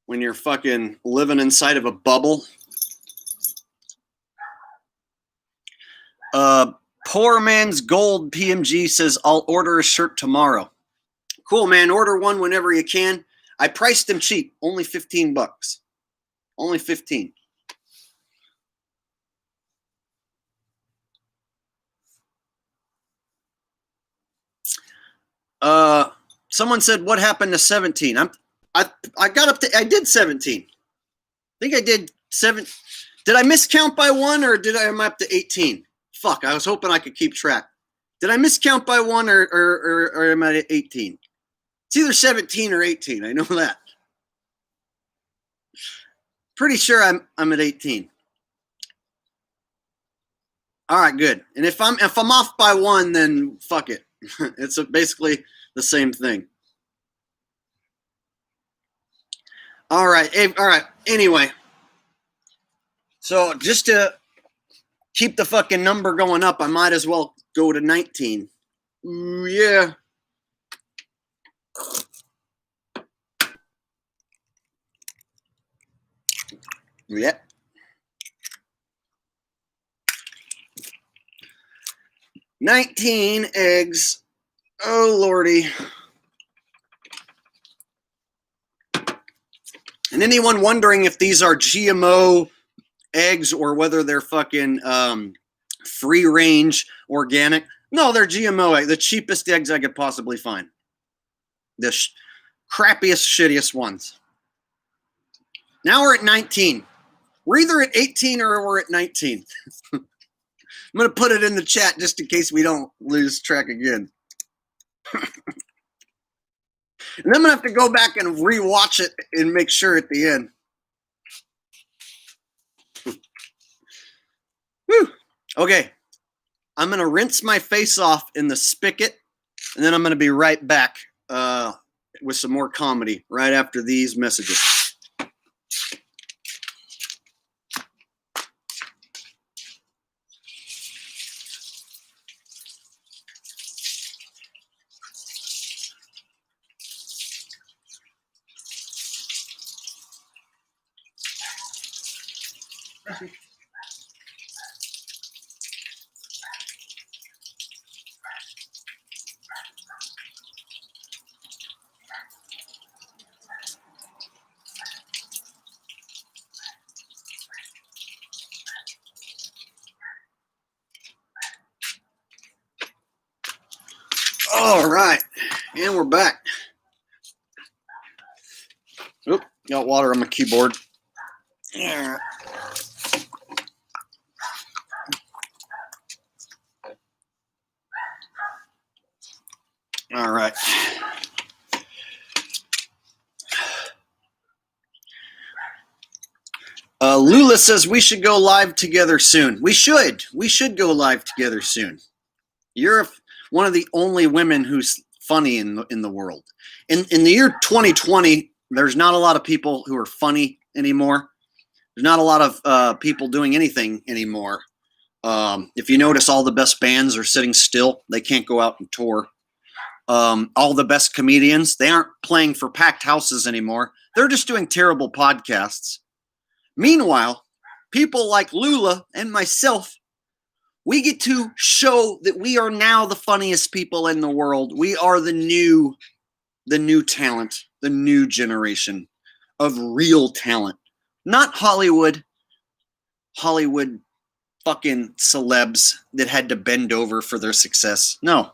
when you're fucking living inside of a bubble. Poor Man's Gold PMG says, I'll order a shirt tomorrow. Cool, man. Order one whenever you can. I priced them cheap. Only 15 bucks. Only 15. Someone said, what happened to 17? I got up to, I did 17. I think I did 7. Did I miscount by 1 or am I up to 18? Fuck, I was hoping I could keep track. Did I miscount by 1 or am I at 18? It's either 17 or 18. I know that. Pretty sure I'm at 18. All right, good. And if I'm off by 1, then fuck it. It's basically the same thing. All right. Anyway, so just to keep the fucking number going up, I might as well go to 19. Ooh, yeah. Yep. 19 eggs. Oh, Lordy. And anyone wondering if these are GMO eggs or whether they're fucking free range organic? No, they're GMO eggs. The cheapest eggs I could possibly find. The crappiest, shittiest ones. Now we're at 19. We're either at 18 or we're at 19. I'm going to put it in the chat just in case we don't lose track again. And I'm going to have to go back and rewatch it and make sure at the end. Whew. Okay. I'm going to rinse my face off in the spigot, and then I'm going to be right back with some more comedy right after these messages. All right, and we're back. Oop, got water on my keyboard. Yeah. All right. Lula says we should go live together soon. We should. We should go live together soon. You're one of the only women who's funny in the world. In the year 2020, there's not a lot of people who are funny anymore. There's not a lot of people doing anything anymore. If you notice, all the best bands are sitting still. They can't go out and tour. All the best comedians, they aren't playing for packed houses anymore. They're just doing terrible podcasts. Meanwhile, people like Lula and myself, we get to show that we are now the funniest people in the world. We are the new talent, the new generation of real talent. Not Hollywood fucking celebs that had to bend over for their success. No.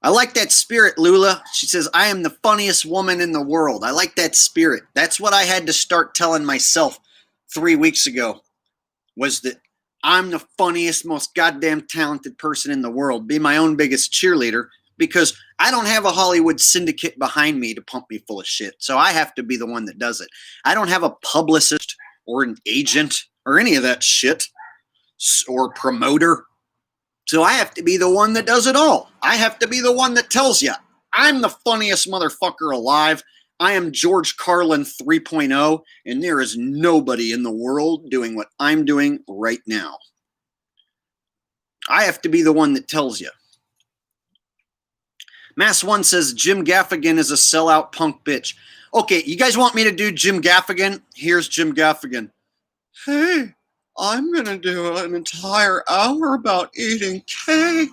I like that spirit, Lula. She says, I am the funniest woman in the world. I like that spirit. That's what I had to start telling myself 3 weeks ago, was that I'm the funniest, most goddamn talented person in the world. Be my own biggest cheerleader, because I don't have a Hollywood syndicate behind me to pump me full of shit. So I have to be the one that does it. I don't have a publicist or an agent or any of that shit, or promoter. So I have to be the one that does it all. I have to be the one that tells you, I'm the funniest motherfucker alive. I am George Carlin 3.0, and there is nobody in the world doing what I'm doing right now. I have to be the one that tells you. Mass One says, Jim Gaffigan is a sellout punk bitch. Okay, you guys want me to do Jim Gaffigan? Here's Jim Gaffigan. Hey, I'm going to do an entire hour about eating cake.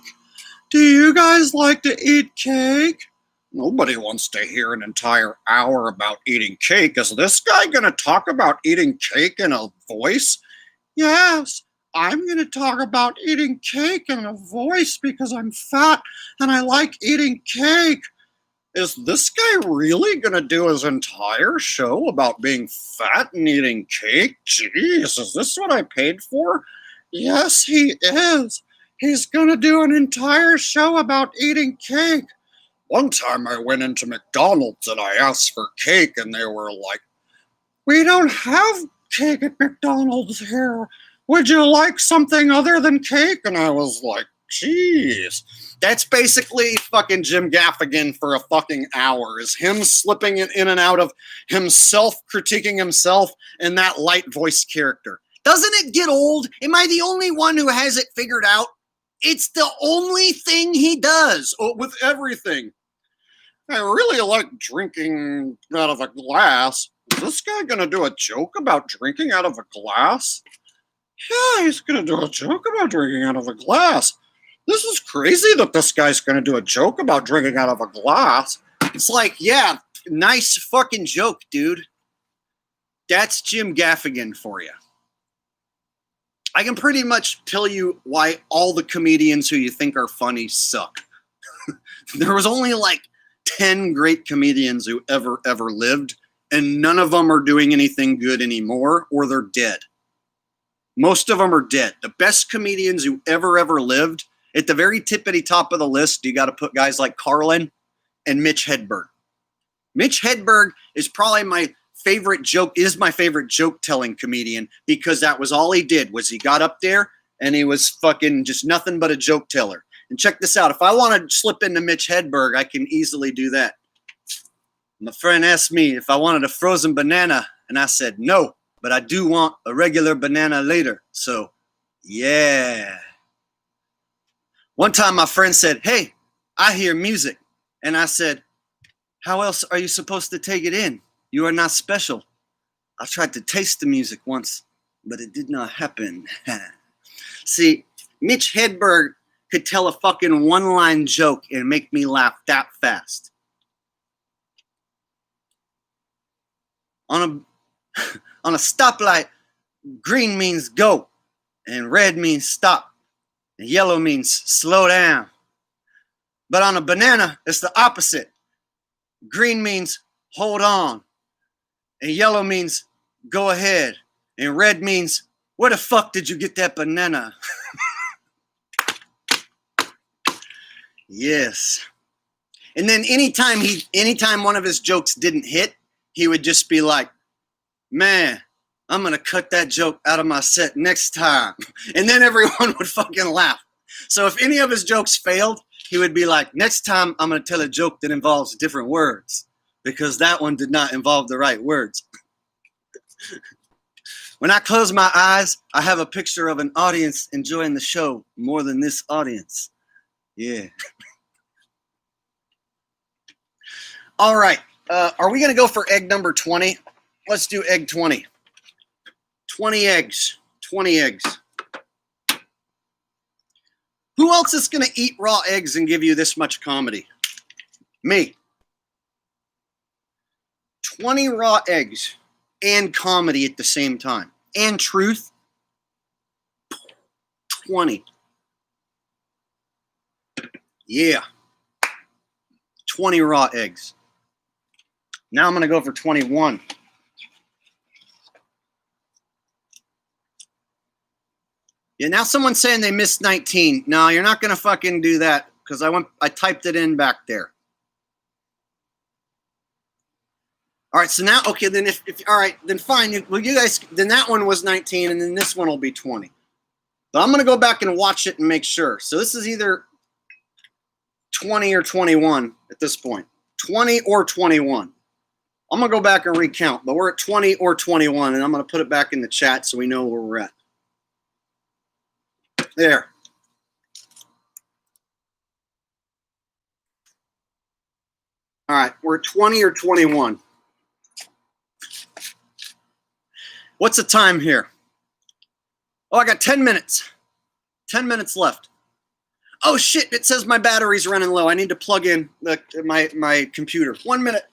Do you guys like to eat cake? Nobody wants to hear an entire hour about eating cake. Is this guy going to talk about eating cake in a voice? Yes, I'm going to talk about eating cake in a voice because I'm fat and I like eating cake. Is this guy really going to do his entire show about being fat and eating cake? Jeez, is this what I paid for? Yes, he is. He's going to do an entire show about eating cake. One time I went into McDonald's and I asked for cake and they were like, we don't have cake at McDonald's here. Would you like something other than cake? And I was like, jeez. That's basically fucking Jim Gaffigan for a fucking hour, is him slipping in and out of himself, critiquing himself, and that light voice character. Doesn't it get old? Am I the only one who has it figured out? It's the only thing he does with everything. I really like drinking out of a glass. Is this guy going to do a joke about drinking out of a glass? Yeah, he's going to do a joke about drinking out of a glass. This is crazy that this guy's going to do a joke about drinking out of a glass. It's like, yeah, nice fucking joke, dude. That's Jim Gaffigan for you. I can pretty much tell you why all the comedians who you think are funny suck. There was only like 10 great comedians who ever lived, and none of them are doing anything good anymore, or they're dead. Most of them are dead. The best comedians who ever lived, at the very tippity top of the list, you got to put guys like Carlin and Mitch Hedberg. Mitch Hedberg is probably my favorite joke-telling comedian, because that was all he did, was he got up there and he was fucking just nothing but a joke teller. And check this out. If I want to slip into Mitch Hedberg, I can easily do that. My friend asked me if I wanted a frozen banana, and I said no, but I do want a regular banana later. So, yeah. One time my friend said, hey, I hear music. And I said, how else are you supposed to take it in? You are not special. I tried to taste the music once, but it did not happen. See, Mitch Hedberg could tell a fucking one-line joke and make me laugh that fast. On a stoplight, green means go, and red means stop, and yellow means slow down. But on a banana, it's the opposite. Green means hold on, and yellow means go ahead, and red means where the fuck did you get that banana? Yes. And then anytime one of his jokes didn't hit, he would just be like, man, I'm going to cut that joke out of my set next time. And then everyone would fucking laugh. So if any of his jokes failed, he would be like, next time I'm going to tell a joke that involves different words, because that one did not involve the right words. When I close my eyes, I have a picture of an audience enjoying the show more than this audience. Yeah. All right. Are we going to go for egg number 20? Let's do egg 20. 20 eggs. 20 eggs. Who else is going to eat raw eggs and give you this much comedy? Me. 20 raw eggs and comedy at the same time. And truth. 20. Yeah. 20 raw eggs. Now I'm going to go for 21. Yeah, now someone's saying they missed 19. No, you're not going to fucking do that because I typed it in back there. All right, so now, okay, then if all right, then fine. Well, you guys, then that one was 19, and then this one will be 20. But I'm going to go back and watch it and make sure. So this is either 20 or 21 at this point. 20 or 21. I'm going to go back and recount, but we're at 20 or 21, and I'm going to put it back in the chat so we know where we're at. There. All right, we're at 20 or 21. What's the time here? Oh, I got 10 minutes. 10 minutes left. Oh, shit, it says my battery's running low. I need to plug in my computer. 1 minute.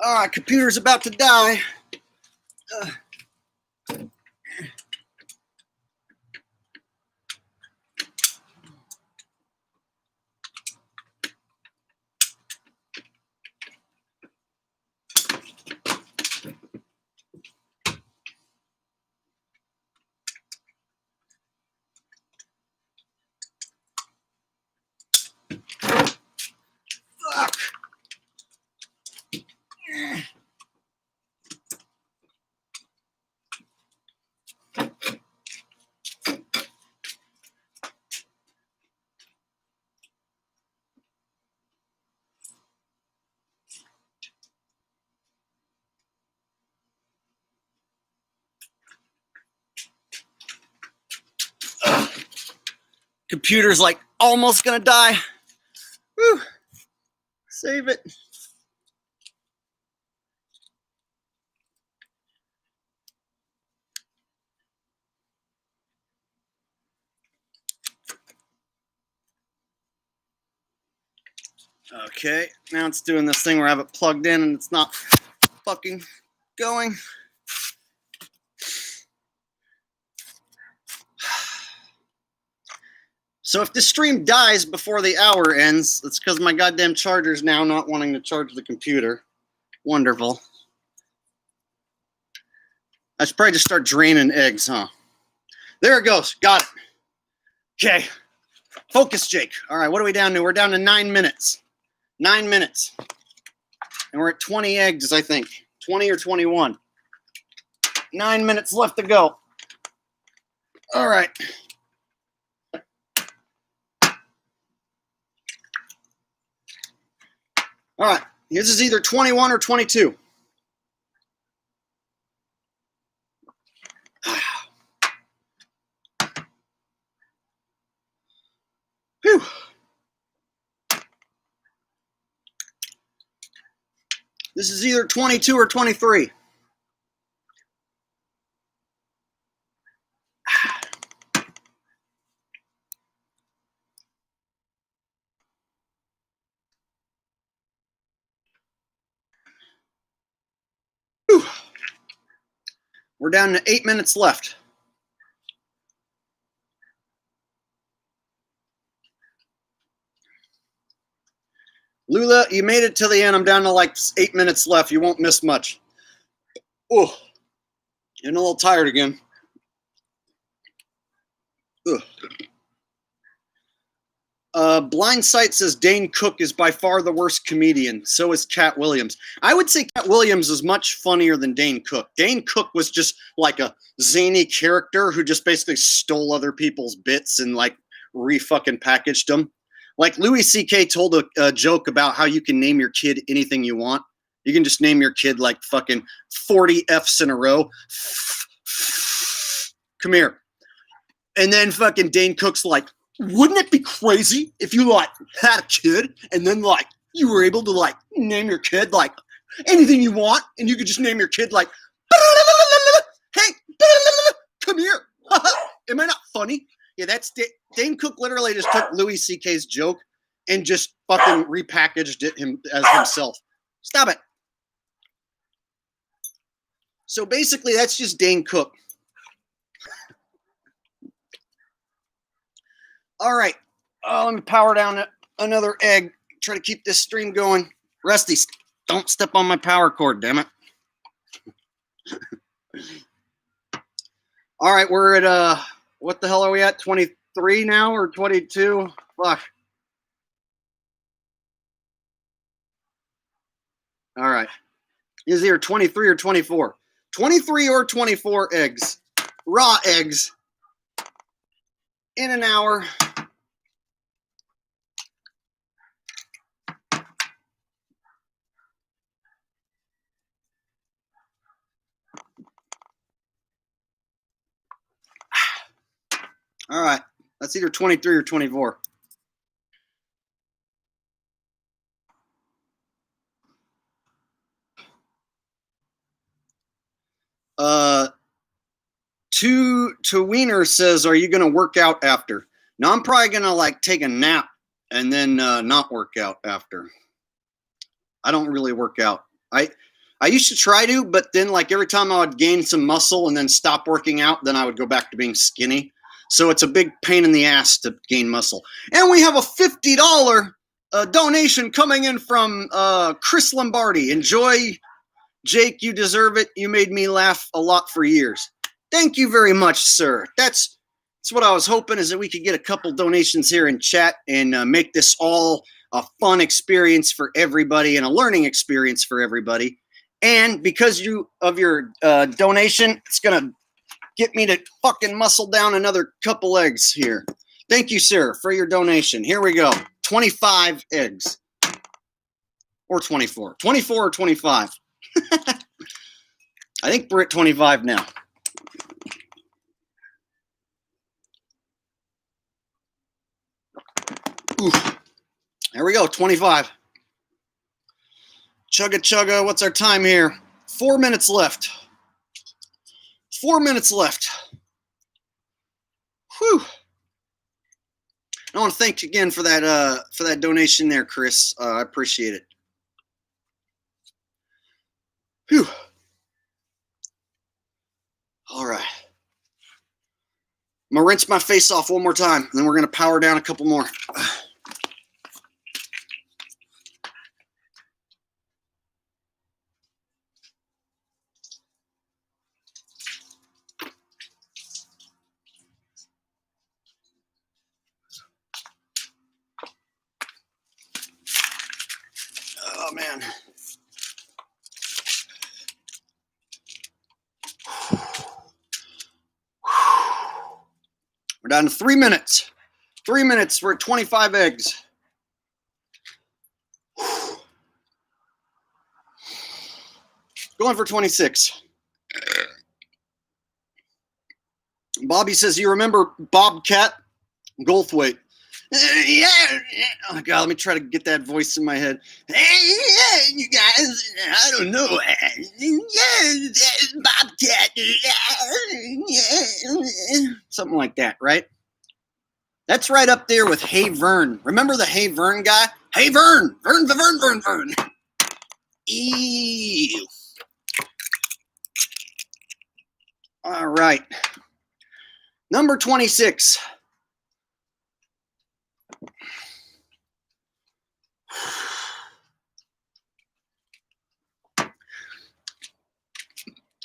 All right, computer's about to die. Fuck. Computer's like almost gonna die. Whew. Save it. Okay, now it's doing this thing where I have it plugged in and it's not fucking going. So if the stream dies before the hour ends, it's because my goddamn charger's now not wanting to charge the computer. Wonderful. I should probably just start draining eggs, huh? There it goes. Got it. Okay. Focus, Jake. All right, what are we down to? We're down to 9 minutes. 9 minutes. And we're at 20 eggs, I think. 20 or 21. 9 minutes left to go. All right. All right. This is either 21 or 22. Whew. This is either 22 or 23. Whew. We're down to 8 minutes left. Lula, you made it to the end. I'm down to like 8 minutes left. You won't miss much. Oh, getting a little tired again. Ugh. Blind Sight says Dane Cook is by far the worst comedian. So is Cat Williams. I would say Cat Williams is much funnier than Dane Cook. Dane Cook was just like a zany character who just basically stole other people's bits and like re-fucking packaged them. Like Louis C.K. told a joke about how you can name your kid anything you want. You can just name your kid like fucking 40 F's in a row. Come here. And then fucking Dane Cook's like, wouldn't it be crazy if you like had a kid and then like you were able to like name your kid like anything you want and you could just name your kid like, hey, come here. Am I not funny? Yeah, that's Dane Cook literally just took Louis C.K.'s joke and just fucking repackaged it as himself. Stop it. So basically that's just Dane Cook. All right, let me power down another egg. Try to keep this stream going. Rusty, don't step on my power cord, damn it. All right, we're at, what the hell are we at? 23 now or 22? Fuck. All right. Is either 23 or 24. 23 or 24 eggs. Raw eggs. In an hour. All right. That's either 23 or 24. To Wiener says, are you going to work out after? No, I'm probably going to like take a nap and then not work out after. I don't really work out. I used to try to, but then like every time I would gain some muscle and then stop working out, then I would go back to being skinny. So it's a big pain in the ass to gain muscle. And we have a $50 donation coming in from Chris Lombardi. Enjoy, Jake. You deserve it. You made me laugh a lot for years. Thank you very much, sir. That's what I was hoping, is that we could get a couple donations here in chat and make this all a fun experience for everybody and a learning experience for everybody. And because of your donation, it's going to get me to fucking muscle down another couple eggs here. Thank you, sir, for your donation. Here we go. 25 eggs. Or 24. 24 or 25. I think we're at 25 now. Oof. There we go, 25. Chugga chugga, what's our time here? 4 minutes left. 4 minutes left. Whew. I want to thank you again for that donation there, Chris. I appreciate it. Whew. All right. I'm going to rinse my face off one more time, and then we're going to power down a couple more. Oh, man. We're down to 3 minutes. 3 minutes. We're at 25 eggs. Going for 26. Bobby says, you remember Bobcat Goldthwait? Yeah. Oh, God, let me try to get that voice in my head. Hey, yeah, you guys, I don't know. Yeah, Bobcat. Yeah. Something like that, right? That's right up there with Hey Vern. Remember the Hey Vern guy? Hey Vern. Vern. Ew. All right. Number 26.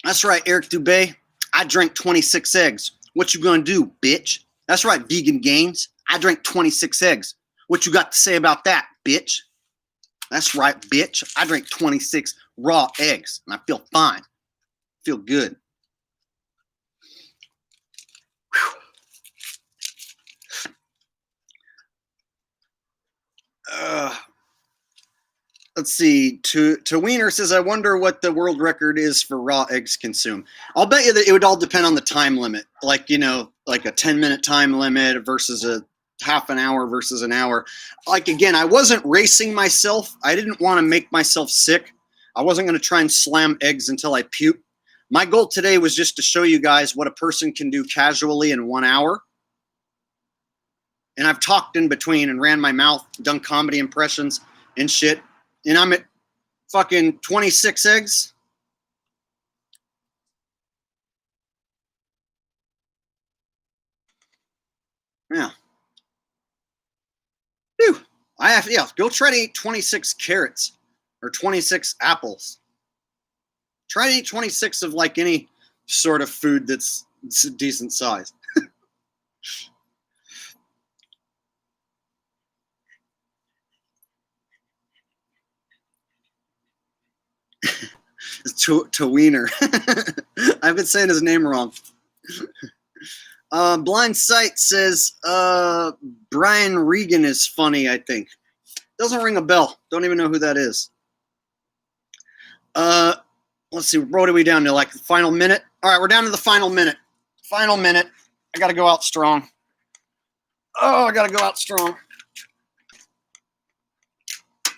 That's right, Eric Dubé. I drank 26 eggs. What you gonna do, bitch? That's right, Vegan Gains. I drank 26 eggs. What you got to say about that, bitch? That's right, bitch. I drank 26 raw eggs, and I feel fine. Feel good. Let's see. To Wiener says, I wonder what the world record is for raw eggs consumed. I'll bet you that it would all depend on the time limit. Like, you know, like a 10-minute time limit versus a half an hour versus an hour. Like, again, I wasn't racing myself. I didn't want to make myself sick. I wasn't going to try and slam eggs until I puke. My goal today was just to show you guys what a person can do casually in 1 hour. And I've talked in between and ran my mouth, done comedy impressions and shit. And I'm at fucking 26 eggs. Yeah. Whew. Go try to eat 26 carrots or 26 apples. Try to eat 26 of like any sort of food that's a decent size. To Wiener. I've been saying his name wrong. Blind Sight says Brian Regan is funny, I think. Doesn't ring a bell. Don't even know who that is. Let's see. What are we down to? Like the final minute? All right, we're down to the final minute. Final minute. I got to go out strong. Oh, I got to go out strong.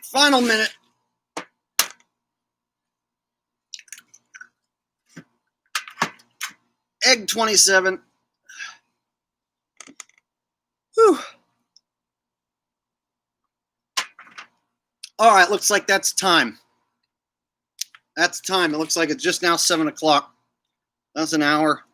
Final minute. Egg 27. Whew. All right, looks like that's time. That's time. It looks like it's just now 7 o'clock. That's an hour.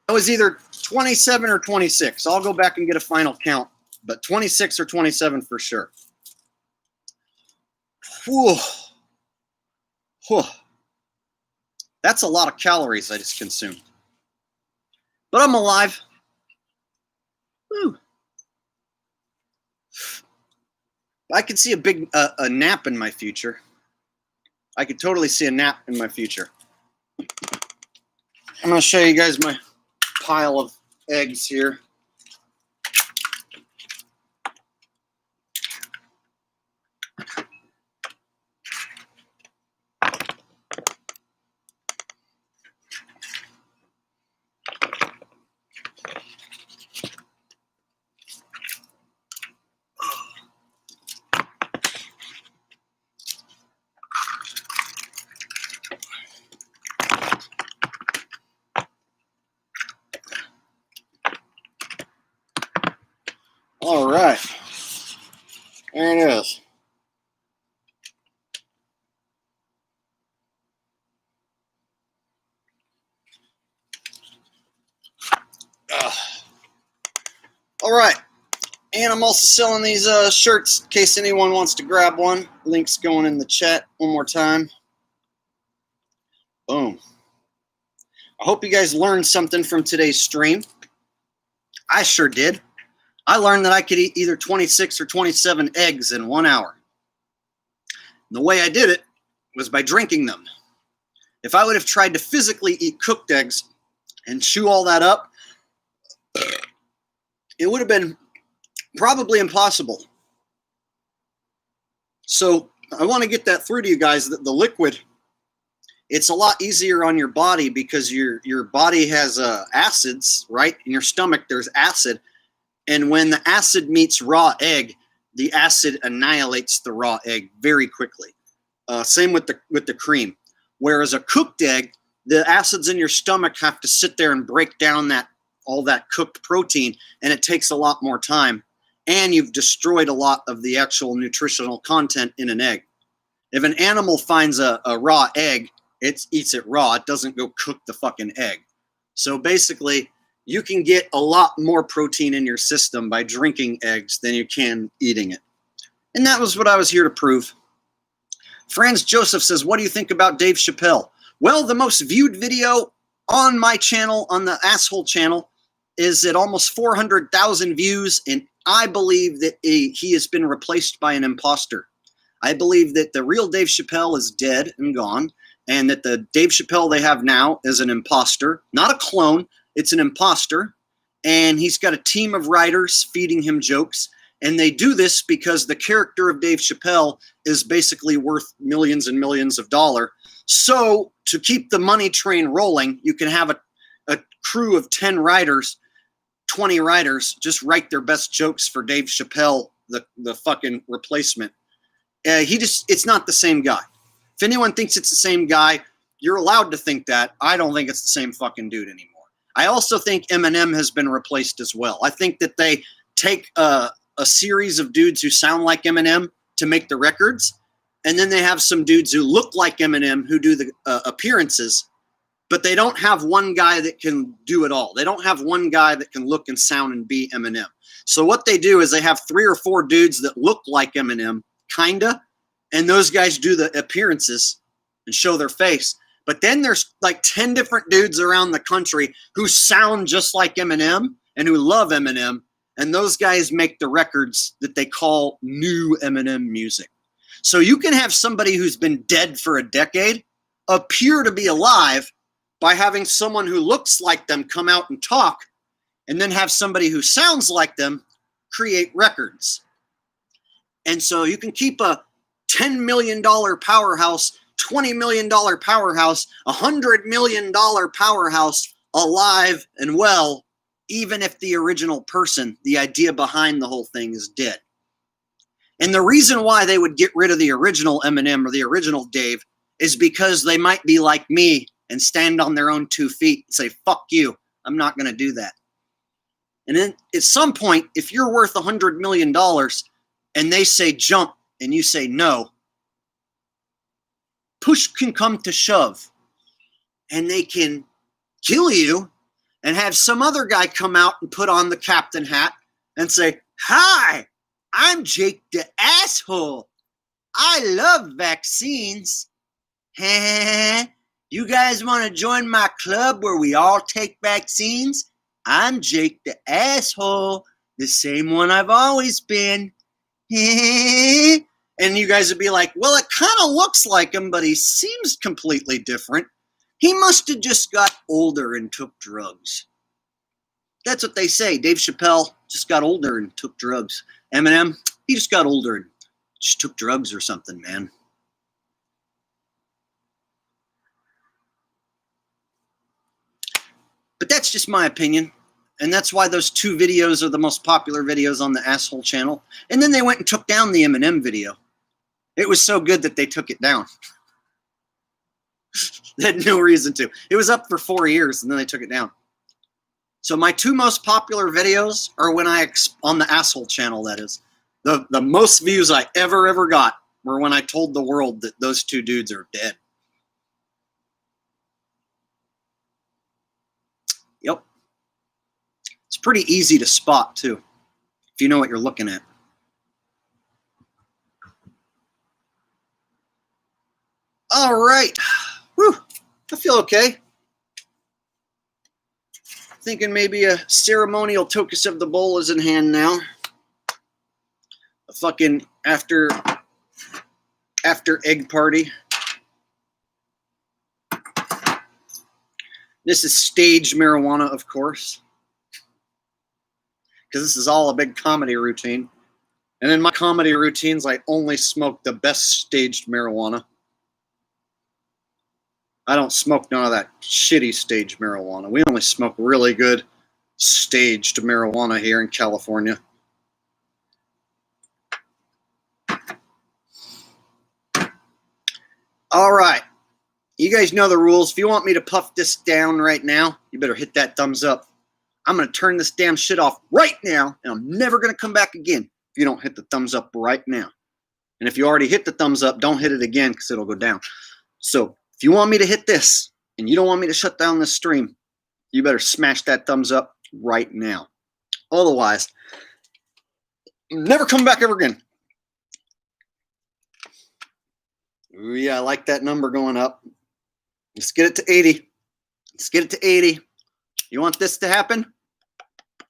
It was either 27 or 26. I'll go back and get a final count, but 26 or 27 for sure. Whew. Whew. That's a lot of calories I just consumed. But I'm alive. Whew. I could see a nap in my future. I could totally see a nap in my future. I'm going to show you guys my pile of eggs here. All right, there it is. All right, and I'm also selling these shirts in case anyone wants to grab one. Link's going in the chat one more time. Boom. I hope you guys learned something from today's stream. I sure did. I learned that I could eat either 26 or 27 eggs in 1 hour. And the way I did it was by drinking them. If I would have tried to physically eat cooked eggs and chew all that up, it would have been probably impossible. So I want to get that through to you guys, that the liquid, it's a lot easier on your body because your body has acids, right? In your stomach, there's acid. And when the acid meets raw egg, the acid annihilates the raw egg very quickly. Same with the cream. Whereas a cooked egg, the acids in your stomach have to sit there and break down all that cooked protein, and it takes a lot more time. And you've destroyed a lot of the actual nutritional content in an egg. If an animal finds a raw egg, it eats it raw. It doesn't go cook the fucking egg. So basically, you can get a lot more protein in your system by drinking eggs than you can eating it. And that was what I was here to prove. Franz Joseph says, what do you think about Dave Chappelle? Well, the most viewed video on my channel, on the Asshole channel, is at almost 400,000 views, and I believe that he has been replaced by an imposter. I believe that the real Dave Chappelle is dead and gone, and that the Dave Chappelle they have now is an imposter, not a clone, it's an imposter, and he's got a team of writers feeding him jokes, and they do this because the character of Dave Chappelle is basically worth millions and millions of dollars. So to keep the money train rolling, you can have a crew of 10 writers, 20 writers, just write their best jokes for Dave Chappelle, the fucking replacement. It's not the same guy. If anyone thinks it's the same guy, you're allowed to think that. I don't think it's the same fucking dude anymore. I also think Eminem has been replaced as well. I think that they take a series of dudes who sound like Eminem to make the records, and then they have some dudes who look like Eminem who do the appearances, but they don't have one guy that can do it all. They don't have one guy that can look and sound and be Eminem. So what they do is they have 3 or 4 dudes that look like Eminem, kinda, and those guys do the appearances and show their face. But then there's like 10 different dudes around the country who sound just like Eminem and who love Eminem, and those guys make the records that they call new Eminem music. So you can have somebody who's been dead for a decade appear to be alive by having someone who looks like them come out and talk, and then have somebody who sounds like them create records. And so you can keep a $10 million powerhouse, $20 million powerhouse, $100 million powerhouse alive and well, even if the original person, the idea behind the whole thing, is dead. And the reason why they would get rid of the original Eminem or the original Dave is because they might be like me and stand on their own 2 feet and say, fuck you, I'm not going to do that. And then at some point, if you're worth $100 million and they say jump and you say no, push can come to shove and they can kill you and have some other guy come out and put on the captain hat and say, hi, I'm Jake the Asshole. I love vaccines. You guys want to join my club where we all take vaccines? I'm Jake the Asshole, the same one I've always been. And you guys would be like, well, it kind of looks like him, but he seems completely different. He must have just got older and took drugs. That's what they say. Dave Chappelle just got older and took drugs. Eminem, he just got older and just took drugs or something, man. But that's just my opinion. And that's why those 2 videos are the most popular videos on the Asshole channel. And then they went and took down the Eminem video. It was so good that they took it down. They had no reason to. It was up for 4 years, and then they took it down. So my 2 most popular videos are when on the Asshole channel, that is. The most views I ever got were when I told the world that those 2 dudes are dead. Yep. It's pretty easy to spot, too, if you know what you're looking at. All right. Whew. I feel okay. Thinking maybe a ceremonial tokus of the bowl is in hand now. A fucking after egg party. This is staged marijuana, of course. Because this is all a big comedy routine. And in my comedy routines, I only smoke the best staged marijuana. I don't smoke none of that shitty staged marijuana. We only smoke really good staged marijuana here in California. All right. You guys know the rules. If you want me to puff this down right now, you better hit that thumbs up. I'm going to turn this damn shit off right now, and I'm never going to come back again if you don't hit the thumbs up right now. And if you already hit the thumbs up, don't hit it again because it'll go down. So if you want me to hit this and you don't want me to shut down this stream, you better smash that thumbs up right now. Otherwise, never come back ever again. Ooh, yeah, I like that number going up. Let's get it to 80. Let's get it to 80. You want this to happen?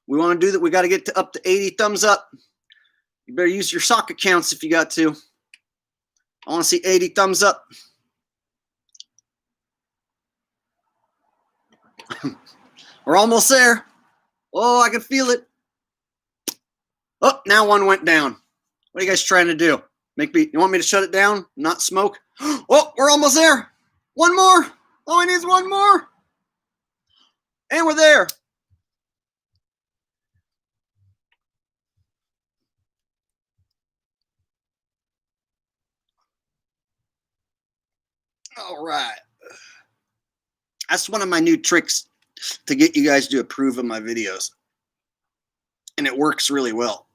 We want to do that. We got to get to up to 80 thumbs up. You better use your sock accounts if you got to. I want to see 80 thumbs up. We're almost there. Oh, I can feel it. Oh, now one went down. What are you guys trying to do? You want me to shut it down? Not smoke? Oh, we're almost there. One more. All I need is one more. And we're there. All right. That's one of my new tricks to get you guys to approve of my videos. And it works really well.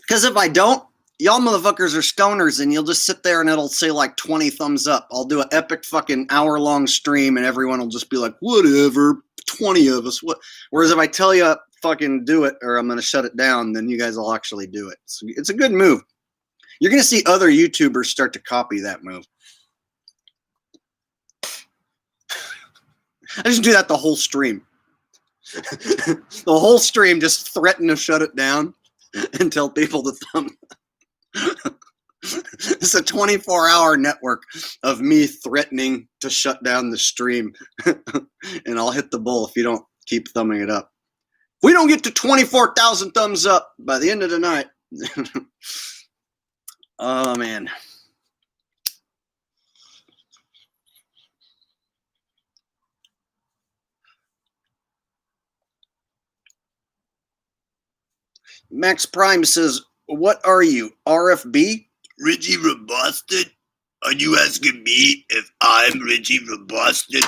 Because if I don't, y'all motherfuckers are stoners and you'll just sit there and it'll say like 20 thumbs up. I'll do an epic fucking hour-long stream and everyone will just be like, whatever, 20 of us. What? Whereas if I tell you fucking do it or I'm going to shut it down, then you guys will actually do it. So it's a good move. You're going to see other YouTubers start to copy that move. I just do that the whole stream. The whole stream just threaten to shut it down and tell people to thumb. It's a 24-hour network of me threatening to shut down the stream. And I'll hit the bull if you don't keep thumbing it up. If we don't get to 24,000 thumbs up by the end of the night. Oh, man. Max Prime says, what are you, RFB? Richie from Boston? Are you asking me if I'm Richie from Boston?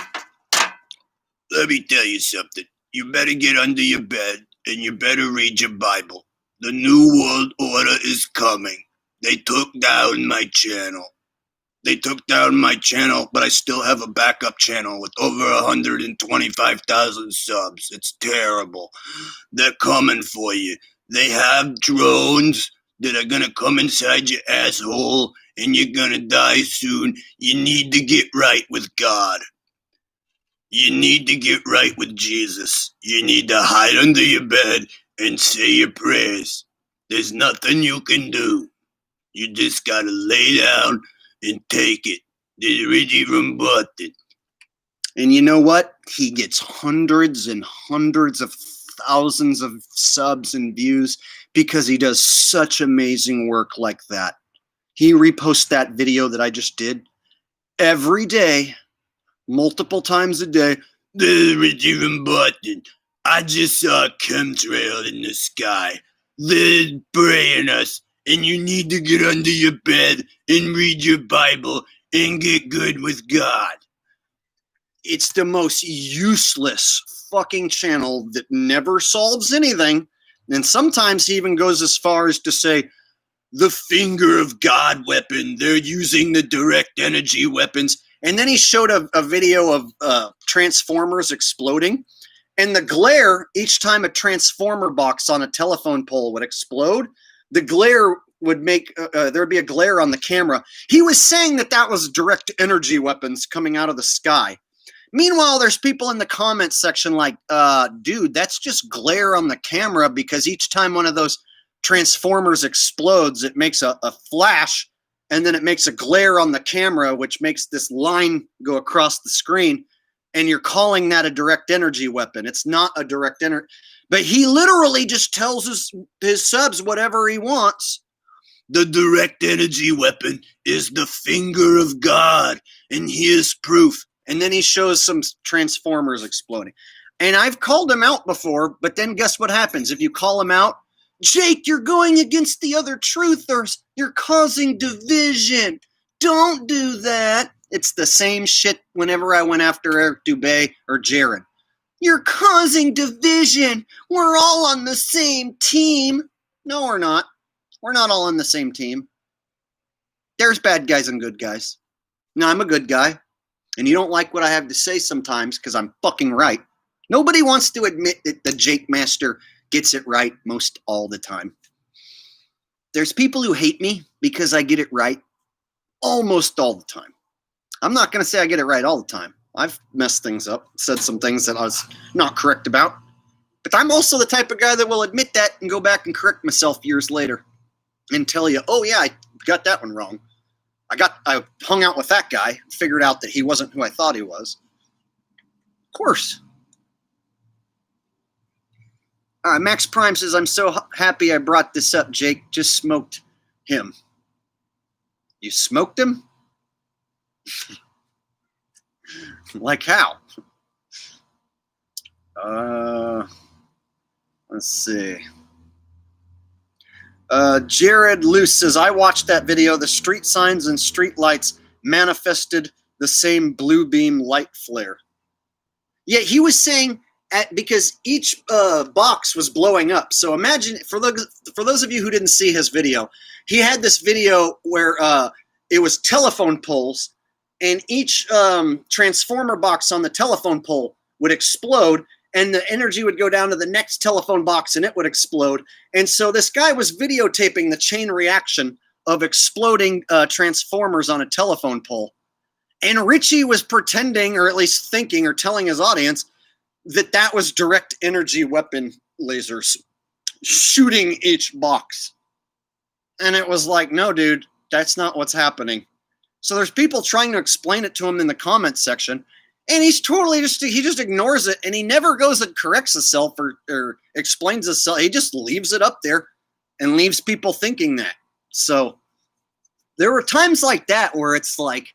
Let me tell you something. You better get under your bed and you better read your Bible. The New World Order is coming. They took down my channel. But I still have a backup channel with over 125,000 subs. It's terrible. They're coming for you. They have drones that are gonna come inside your asshole and you're gonna die soon. You need to get right with God. You need to get right with Jesus. You need to hide under your bed and say your prayers. There's nothing you can do. You just gotta lay down and take it. This is Richie from Boston. And you know what? He gets hundreds and hundreds of thousands of subs and views because he does such amazing work like that. He reposts that video that I just did every day, multiple times a day. This is Richie from Boston. I just saw a chemtrail in the sky. They're spraying us, and you need to get under your bed and read your Bible and get good with God. It's the most useless fucking channel that never solves anything. And sometimes he even goes as far as to say, the finger of God weapon, they're using the direct energy weapons. And then he showed a video of transformers exploding. And the glare, each time a transformer box on a telephone pole would explode, the glare would make, there'd be a glare on the camera. He was saying that that was direct energy weapons coming out of the sky. Meanwhile, there's people in the comments section like, dude, that's just glare on the camera because each time one of those transformers explodes, it makes a flash and then it makes a glare on the camera, which makes this line go across the screen. And you're calling that a direct energy weapon. It's not a direct energy. But he literally just tells his subs whatever he wants. The direct energy weapon is the finger of God. And here's proof. And then he shows some transformers exploding. And I've called him out before, but then guess what happens? If you call him out, Jake, you're going against the other truthers. You're causing division. Don't do that. It's the same shit whenever I went after Eric Dubé or Jared. You're causing division. We're all on the same team. No, we're not. We're not all on the same team. There's bad guys and good guys. No, I'm a good guy. And you don't like what I have to say sometimes because I'm fucking right. Nobody wants to admit that the Jake Master gets it right most all the time. There's people who hate me because I get it right. almost all the time. I'm not going to say I get it right all the time. I've messed things up, said some things that I was not correct about. But I'm also the type of guy that will admit that and go back and correct myself years later and tell you, oh yeah, I got that one wrong. I hung out with that guy, figured out that he wasn't who I thought he was. Of course. Max Prime says, I'm so happy I brought this up, Jake. Just smoked him. You smoked him? Like how? Let's see. Jared Luce says, I watched that video. The street signs and street lights manifested the same blue beam light flare. Yeah, he was saying because each box was blowing up. So imagine, for those of you who didn't see his video, he had this video where it was telephone poles, and each transformer box on the telephone pole would explode, and the energy would go down to the next telephone box and it would explode. And so this guy was videotaping the chain reaction of exploding transformers on a telephone pole. And Richie was pretending, or at least thinking or telling his audience, that that was direct energy weapon lasers shooting each box. And it was like, no, dude, that's not what's happening. So there's people trying to explain it to him in the comments section. And he's totally he just ignores it, and he never goes and corrects himself or explains himself. He just leaves it up there and leaves people thinking that. So there were times like that where it's like,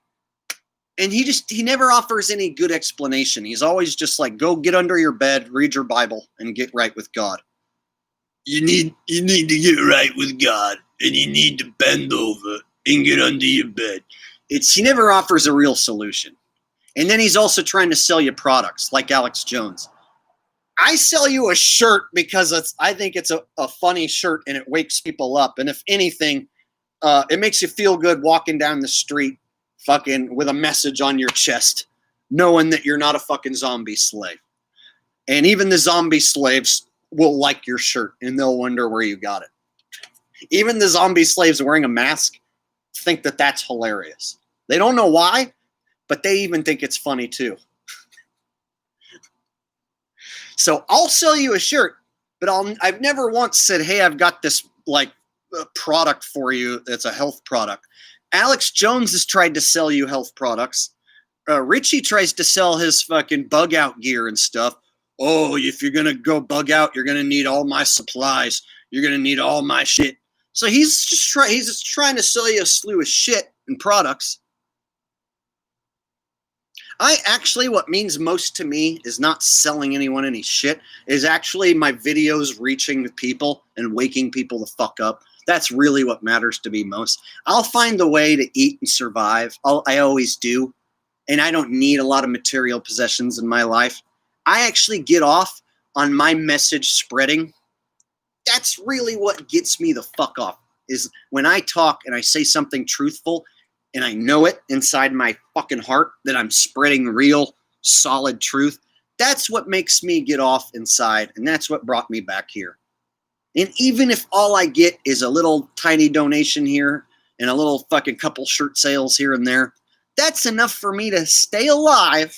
and he never offers any good explanation. He's always just like, go get under your bed, read your Bible, and get right with God. You need to get right with God, and you need to bend over and get under your bed. He never offers a real solution. And then he's also trying to sell you products like Alex Jones. I sell you a shirt because I think it's a funny shirt and it wakes people up. And if anything, it makes you feel good walking down the street fucking with a message on your chest, knowing that you're not a fucking zombie slave. And even the zombie slaves will like your shirt and they'll wonder where you got it. Even the zombie slaves wearing a mask think that that's hilarious. They don't know why, but they even think it's funny too. So I'll sell you a shirt, but I've never once said, hey, I've got this like product for you that's a health product. Alex Jones has tried to sell you health products. Richie tries to sell his fucking bug out gear and stuff. Oh, if you're going to go bug out, you're going to need all my supplies. You're going to need all my shit. So he's just trying to sell you a slew of shit and products. What means most to me is not selling anyone any shit, is actually my videos reaching the people and waking people the fuck up. That's really what matters to me most. I'll find a way to eat and survive. I always do. And I don't need a lot of material possessions in my life. I actually get off on my message spreading. That's really what gets me the fuck off, is when I talk and I say something truthful and I know it inside my fucking heart that I'm spreading real, solid truth. That's what makes me get off inside, and that's what brought me back here. And even if all I get is a little tiny donation here and a little fucking couple shirt sales here and there, that's enough for me to stay alive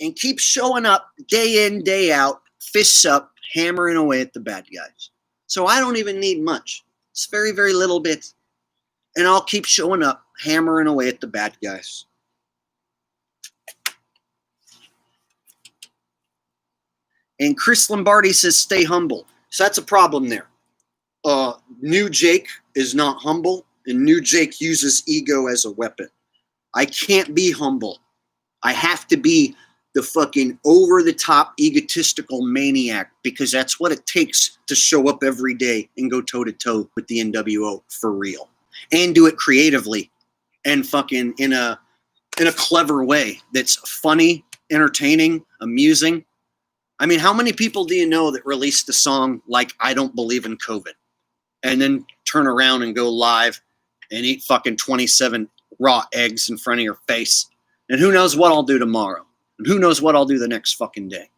and keep showing up day in, day out, fists up, hammering away at the bad guys. So I don't even need much. It's very, very little bit. And I'll keep showing up, hammering away at the bad guys. And Chris Lombardi says, stay humble. So that's a problem there. New Jake is not humble, and New Jake uses ego as a weapon. I can't be humble. I have to be the fucking over-the-top egotistical maniac, because that's what it takes to show up every day and go toe-to-toe with the NWO for real. And do it creatively and fucking in a clever way that's funny, entertaining, amusing. I mean, how many people do you know that released a song like I Don't Believe in COVID and then turn around and go live and eat fucking 27 raw eggs in front of your face? And who knows what I'll do tomorrow? And who knows what I'll do the next fucking day?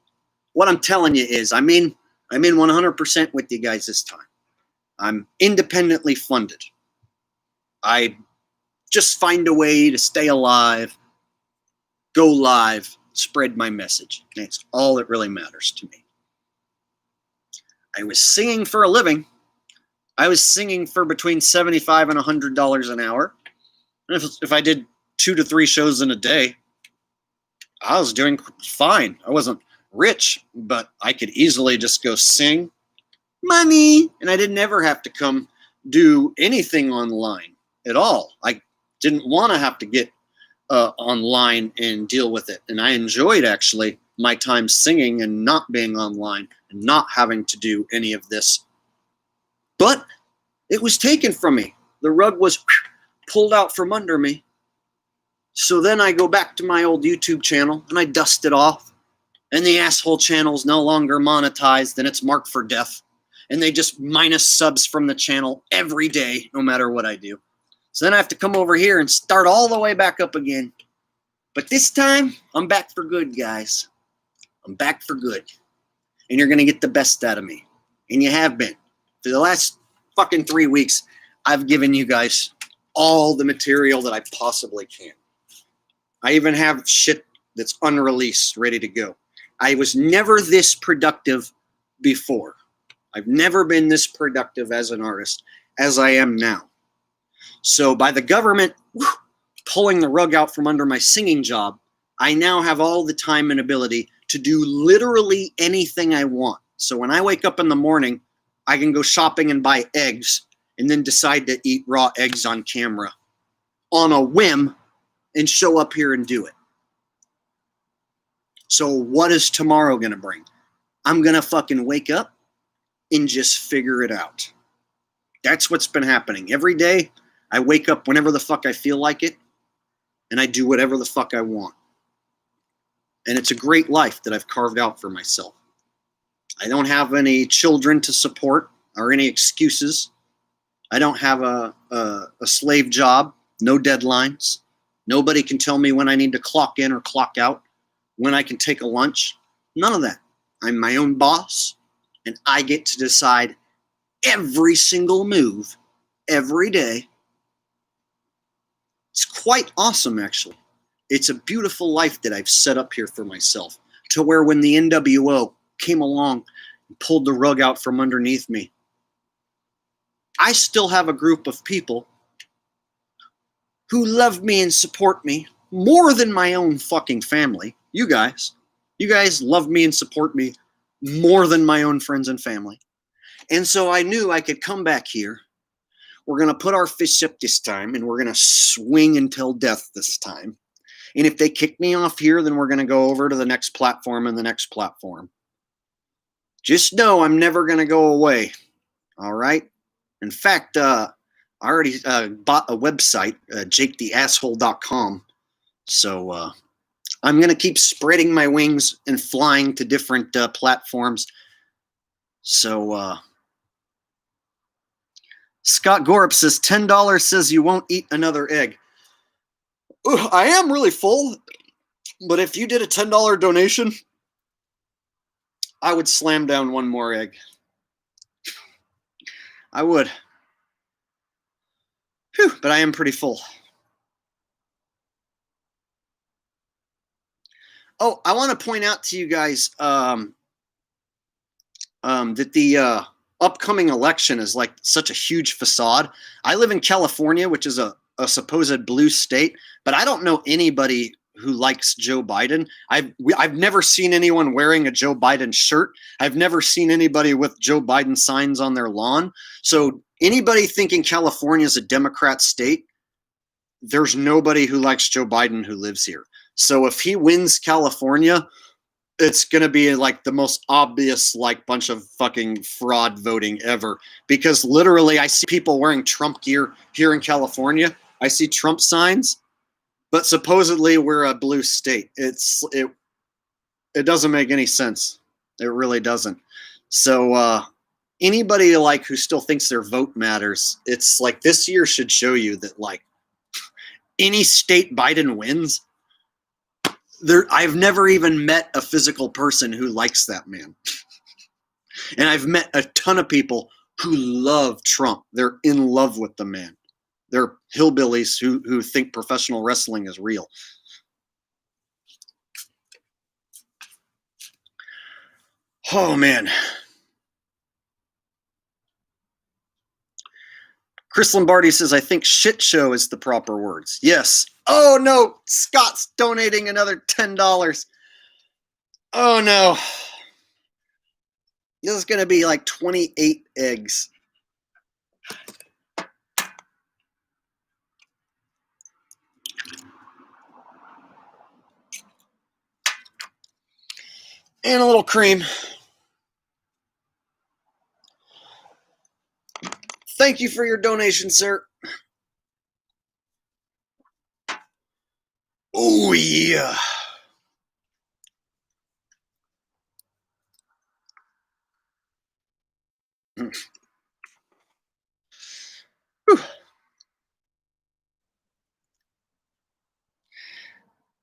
What I'm telling you is I'm in 100% with you guys this time. I'm independently funded. I just find a way to stay alive, go live, spread my message. That's all that really matters to me. I was singing for a living. I was singing for between $75 and $100 an hour. If I did 2 to 3 shows in a day, I was doing fine. I wasn't rich, but I could easily just go sing. Money! And I didn't ever have to come do anything online at all. I didn't want to have to get online and deal with it. And I enjoyed actually my time singing and not being online and not having to do any of this. But it was taken from me. The rug was pulled out from under me. So then I go back to my old YouTube channel and I dust it off. And the asshole channel's no longer monetized and it's marked for death. And they just minus subs from the channel every day, no matter what I do. So then I have to come over here and start all the way back up again. But this time, I'm back for good, guys. I'm back for good. And you're going to get the best out of me. And you have been. For the last fucking 3 weeks, I've given you guys all the material that I possibly can. I even have shit that's unreleased, ready to go. I was never this productive before. I've never been this productive as an artist as I am now. So by the government pulling the rug out from under my singing job, I now have all the time and ability to do literally anything I want. So when I wake up in the morning, I can go shopping and buy eggs and then decide to eat raw eggs on camera on a whim and show up here and do it. So what is tomorrow going to bring? I'm going to fucking wake up and just figure it out. That's what's been happening. Every day, I wake up whenever the fuck I feel like it, and I do whatever the fuck I want. And it's a great life that I've carved out for myself. I don't have any children to support or any excuses. I don't have a slave job, no deadlines. Nobody can tell me when I need to clock in or clock out, when I can take a lunch. None of that. I'm my own boss, and I get to decide every single move every day. It's quite awesome, actually. It's a beautiful life that I've set up here for myself, to where when the NWO came along and pulled the rug out from underneath me, I still have a group of people who love me and support me more than my own fucking family. You guys love me and support me more than my own friends and family. And so I knew I could come back here. We're going to put our fists up this time, and we're going to swing until death this time. And if they kick me off here, then we're going to go over to the next platform and the next platform. Just know I'm never going to go away. All right? In fact, I already bought a website, jaketheasshole.com. So I'm going to keep spreading my wings and flying to different platforms. So Scott Gorup says, $10 says you won't eat another egg. Ooh, I am really full, but if you did a $10 donation, I would slam down one more egg. I would. Whew, but I am pretty full. Oh, I want to point out to you guys that the upcoming election is like such a huge facade. I live in California, which is a supposed blue state, but I don't know anybody who likes Joe Biden. I've never seen anyone wearing a Joe Biden shirt. I've never seen anybody with Joe Biden signs on their lawn. So anybody thinking California is a Democrat state, there's nobody who likes Joe Biden who lives here. So if he wins California, it's going to be like the most obvious like bunch of fucking fraud voting ever, because literally I see people wearing Trump gear here in California. I see Trump signs, but supposedly we're a blue state. It doesn't make any sense. It really doesn't. So anybody like who still thinks their vote matters, it's like this year should show you that like any state Biden wins, I've never even met a physical person who likes that man. And I've met a ton of people who love Trump. They're in love with the man. They're hillbillies who think professional wrestling is real. Oh, man. Chris Lombardi says, I think shit show is the proper words. Yes. Oh, no. Scott's donating another $10. Oh, no. This is going to be like 28 eggs. And a little cream. Thank you for your donation, sir. Oh, yeah. Whew.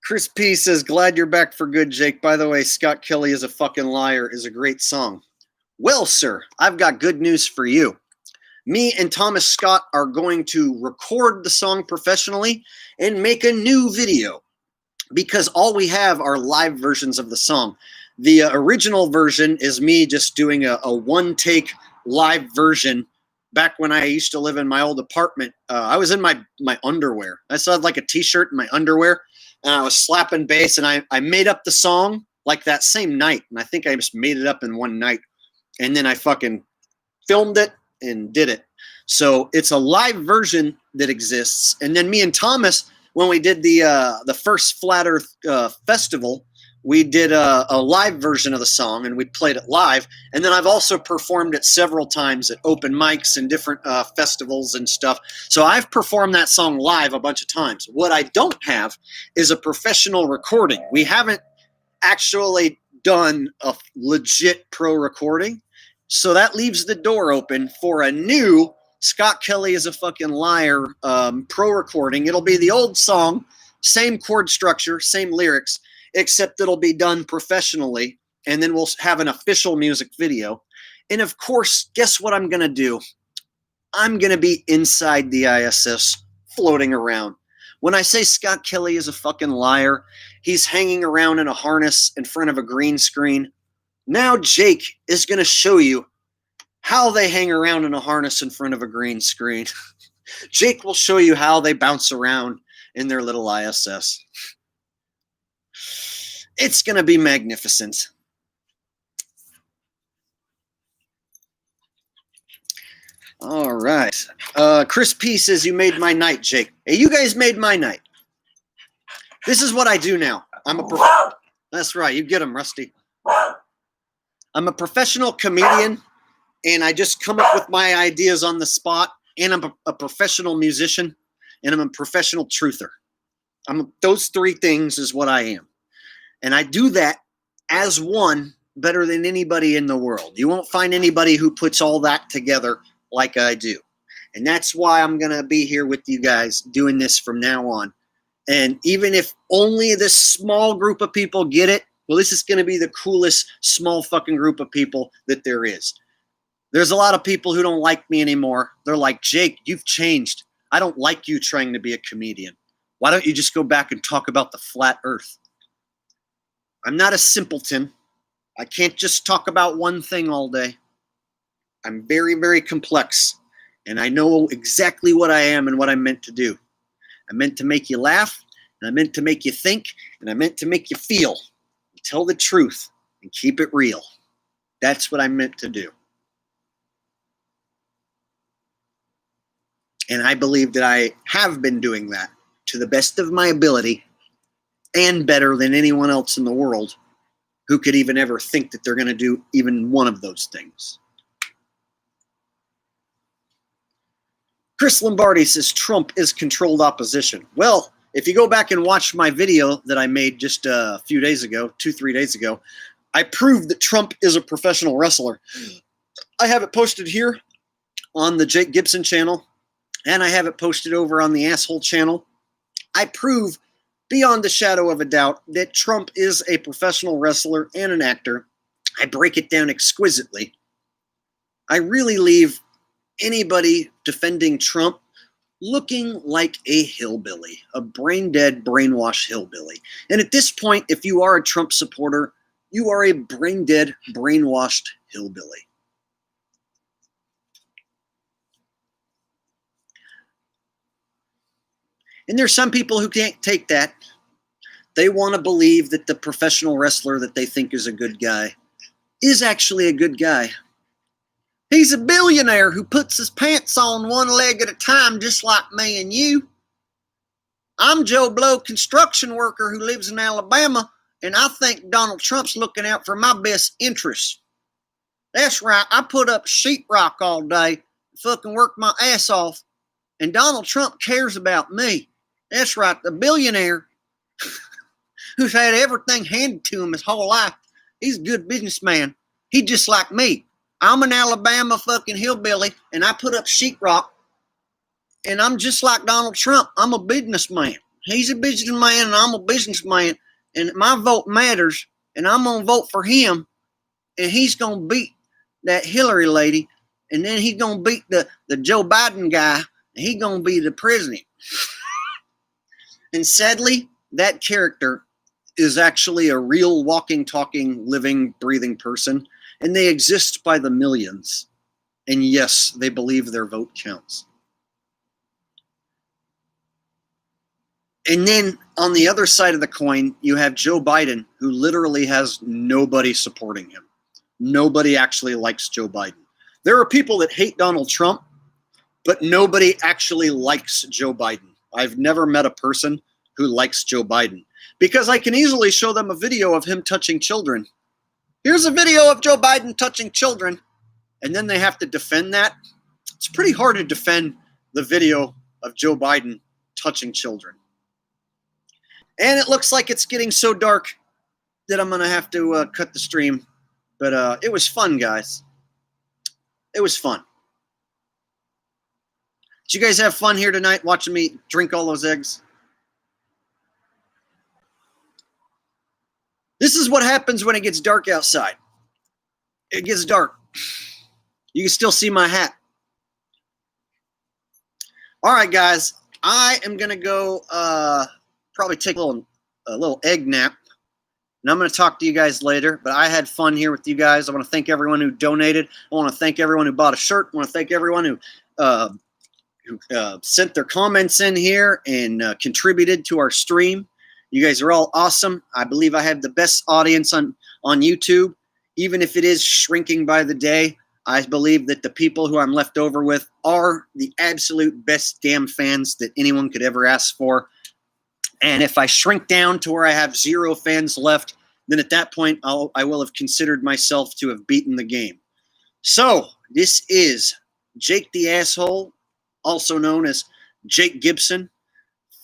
Chris P says, glad you're back for good, Jake. By the way, Scott Kelly is a fucking liar is a great song. Well, sir, I've got good news for you. Me and Thomas Scott are going to record the song professionally and make a new video because all we have are live versions of the song. The original version is me just doing a one-take live version. Back when I used to live in my old apartment, I was in my underwear. I still had like a t-shirt and my underwear, and I was slapping bass, and I made up the song like that same night, and I think I just made it up in one night, and then I fucking filmed it and did it. So it's a live version that exists, and then me and Thomas, when we did the first Flat Earth festival, we did a live version of the song, and we played it live. And then I've also performed it several times at open mics and different festivals and stuff. So I've performed that song live a bunch of times. What I don't have is a professional recording. We haven't actually done a legit pro recording. So that leaves the door open for a new Scott Kelly is a fucking liar pro recording. It'll be the old song, same chord structure, same lyrics, except it'll be done professionally, and then we'll have an official music video. And of course, guess what I'm going to do? I'm going to be inside the ISS floating around. When I say Scott Kelly is a fucking liar, he's hanging around in a harness in front of a green screen. Now Jake is going to show you how they hang around in a harness in front of a green screen. Jake will show you how they bounce around in their little ISS. It's going to be magnificent. All right. Chris P says, you made my night, Jake. Hey, you guys made my night. This is what I do now. That's right. You get him, Rusty. I'm a professional comedian, and I just come up with my ideas on the spot, and I'm a professional musician, and I'm a professional truther. Those three things is what I am. And I do that as one better than anybody in the world. You won't find anybody who puts all that together like I do. And that's why I'm going to be here with you guys doing this from now on. And even if only this small group of people get it, well, this is going to be the coolest small fucking group of people that there is. There's a lot of people who don't like me anymore. They're like, Jake, you've changed. I don't like you trying to be a comedian. Why don't you just go back and talk about the flat earth? I'm not a simpleton. I can't just talk about one thing all day. I'm very, very complex, and I know exactly what I am and what I'm meant to do. I'm meant to make you laugh, and I'm meant to make you think, and I'm meant to make you feel. Tell the truth and keep it real. That's what I'm meant to do. And I believe that I have been doing that to the best of my ability and better than anyone else in the world who could even ever think that they're going to do even one of those things. Chris Lombardi says Trump is controlled opposition. Well, if you go back and watch my video that I made just a few days ago, 2-3 days ago, I proved that Trump is a professional wrestler. I have it posted here on the Jake Gibson channel, and I have it posted over on the Asshole channel. I prove beyond the shadow of a doubt that Trump is a professional wrestler and an actor. I break it down exquisitely. I really leave anybody defending Trump looking like a hillbilly, a brain-dead, brainwashed hillbilly. And at this point, if you are a Trump supporter, you are a brain-dead, brainwashed hillbilly. And there's some people who can't take that. They want to believe that the professional wrestler that they think is a good guy is actually a good guy. He's a billionaire who puts his pants on one leg at a time, just like me and you. I'm Joe Blow, construction worker who lives in Alabama, and I think Donald Trump's looking out for my best interests. That's right, I put up sheetrock all day, fucking work my ass off, and Donald Trump cares about me. That's right, the billionaire who's had everything handed to him his whole life. He's a good businessman. He's just like me. I'm an Alabama fucking hillbilly, and I put up sheetrock, and I'm just like Donald Trump. I'm a businessman. He's a businessman, and I'm a businessman, and my vote matters, and I'm going to vote for him, and he's going to beat that Hillary lady, and then he's going to beat the Joe Biden guy, and he's going to be the president. And sadly, that character is actually a real walking, talking, living, breathing person, and they exist by the millions. And yes, they believe their vote counts. And then on the other side of the coin, you have Joe Biden, who literally has nobody supporting him. Nobody actually likes Joe Biden. There are people that hate Donald Trump, but nobody actually likes Joe Biden. I've never met a person who likes Joe Biden, because I can easily show them a video of him touching children. Here's a video of Joe Biden touching children, and then they have to defend that. It's pretty hard to defend the video of Joe Biden touching children. And it looks like it's getting so dark that I'm going to have to cut the stream. But it was fun, guys. It was fun. Did you guys have fun here tonight watching me drink all those eggs? This is what happens when it gets dark outside. It gets dark. You can still see my hat. All right, guys. I am going to go probably take a little egg nap. And I'm going to talk to you guys later. But I had fun here with you guys. I want to thank everyone who donated. I want to thank everyone who bought a shirt. I want to thank everyone who sent their comments in here and contributed to our stream. You guys are all awesome. I believe I have the best audience on YouTube. Even if it is shrinking by the day, I believe that the people who I'm left over with are the absolute best damn fans that anyone could ever ask for. And if I shrink down to where I have 0 fans left, then at that point, I will have considered myself to have beaten the game. So, this is Jake the Asshole, also known as Jake Gibson,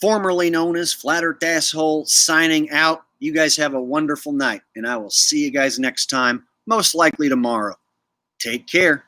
formerly known as Flat Earth Asshole, signing out. You guys have a wonderful night, and I will see you guys next time, most likely tomorrow. Take care.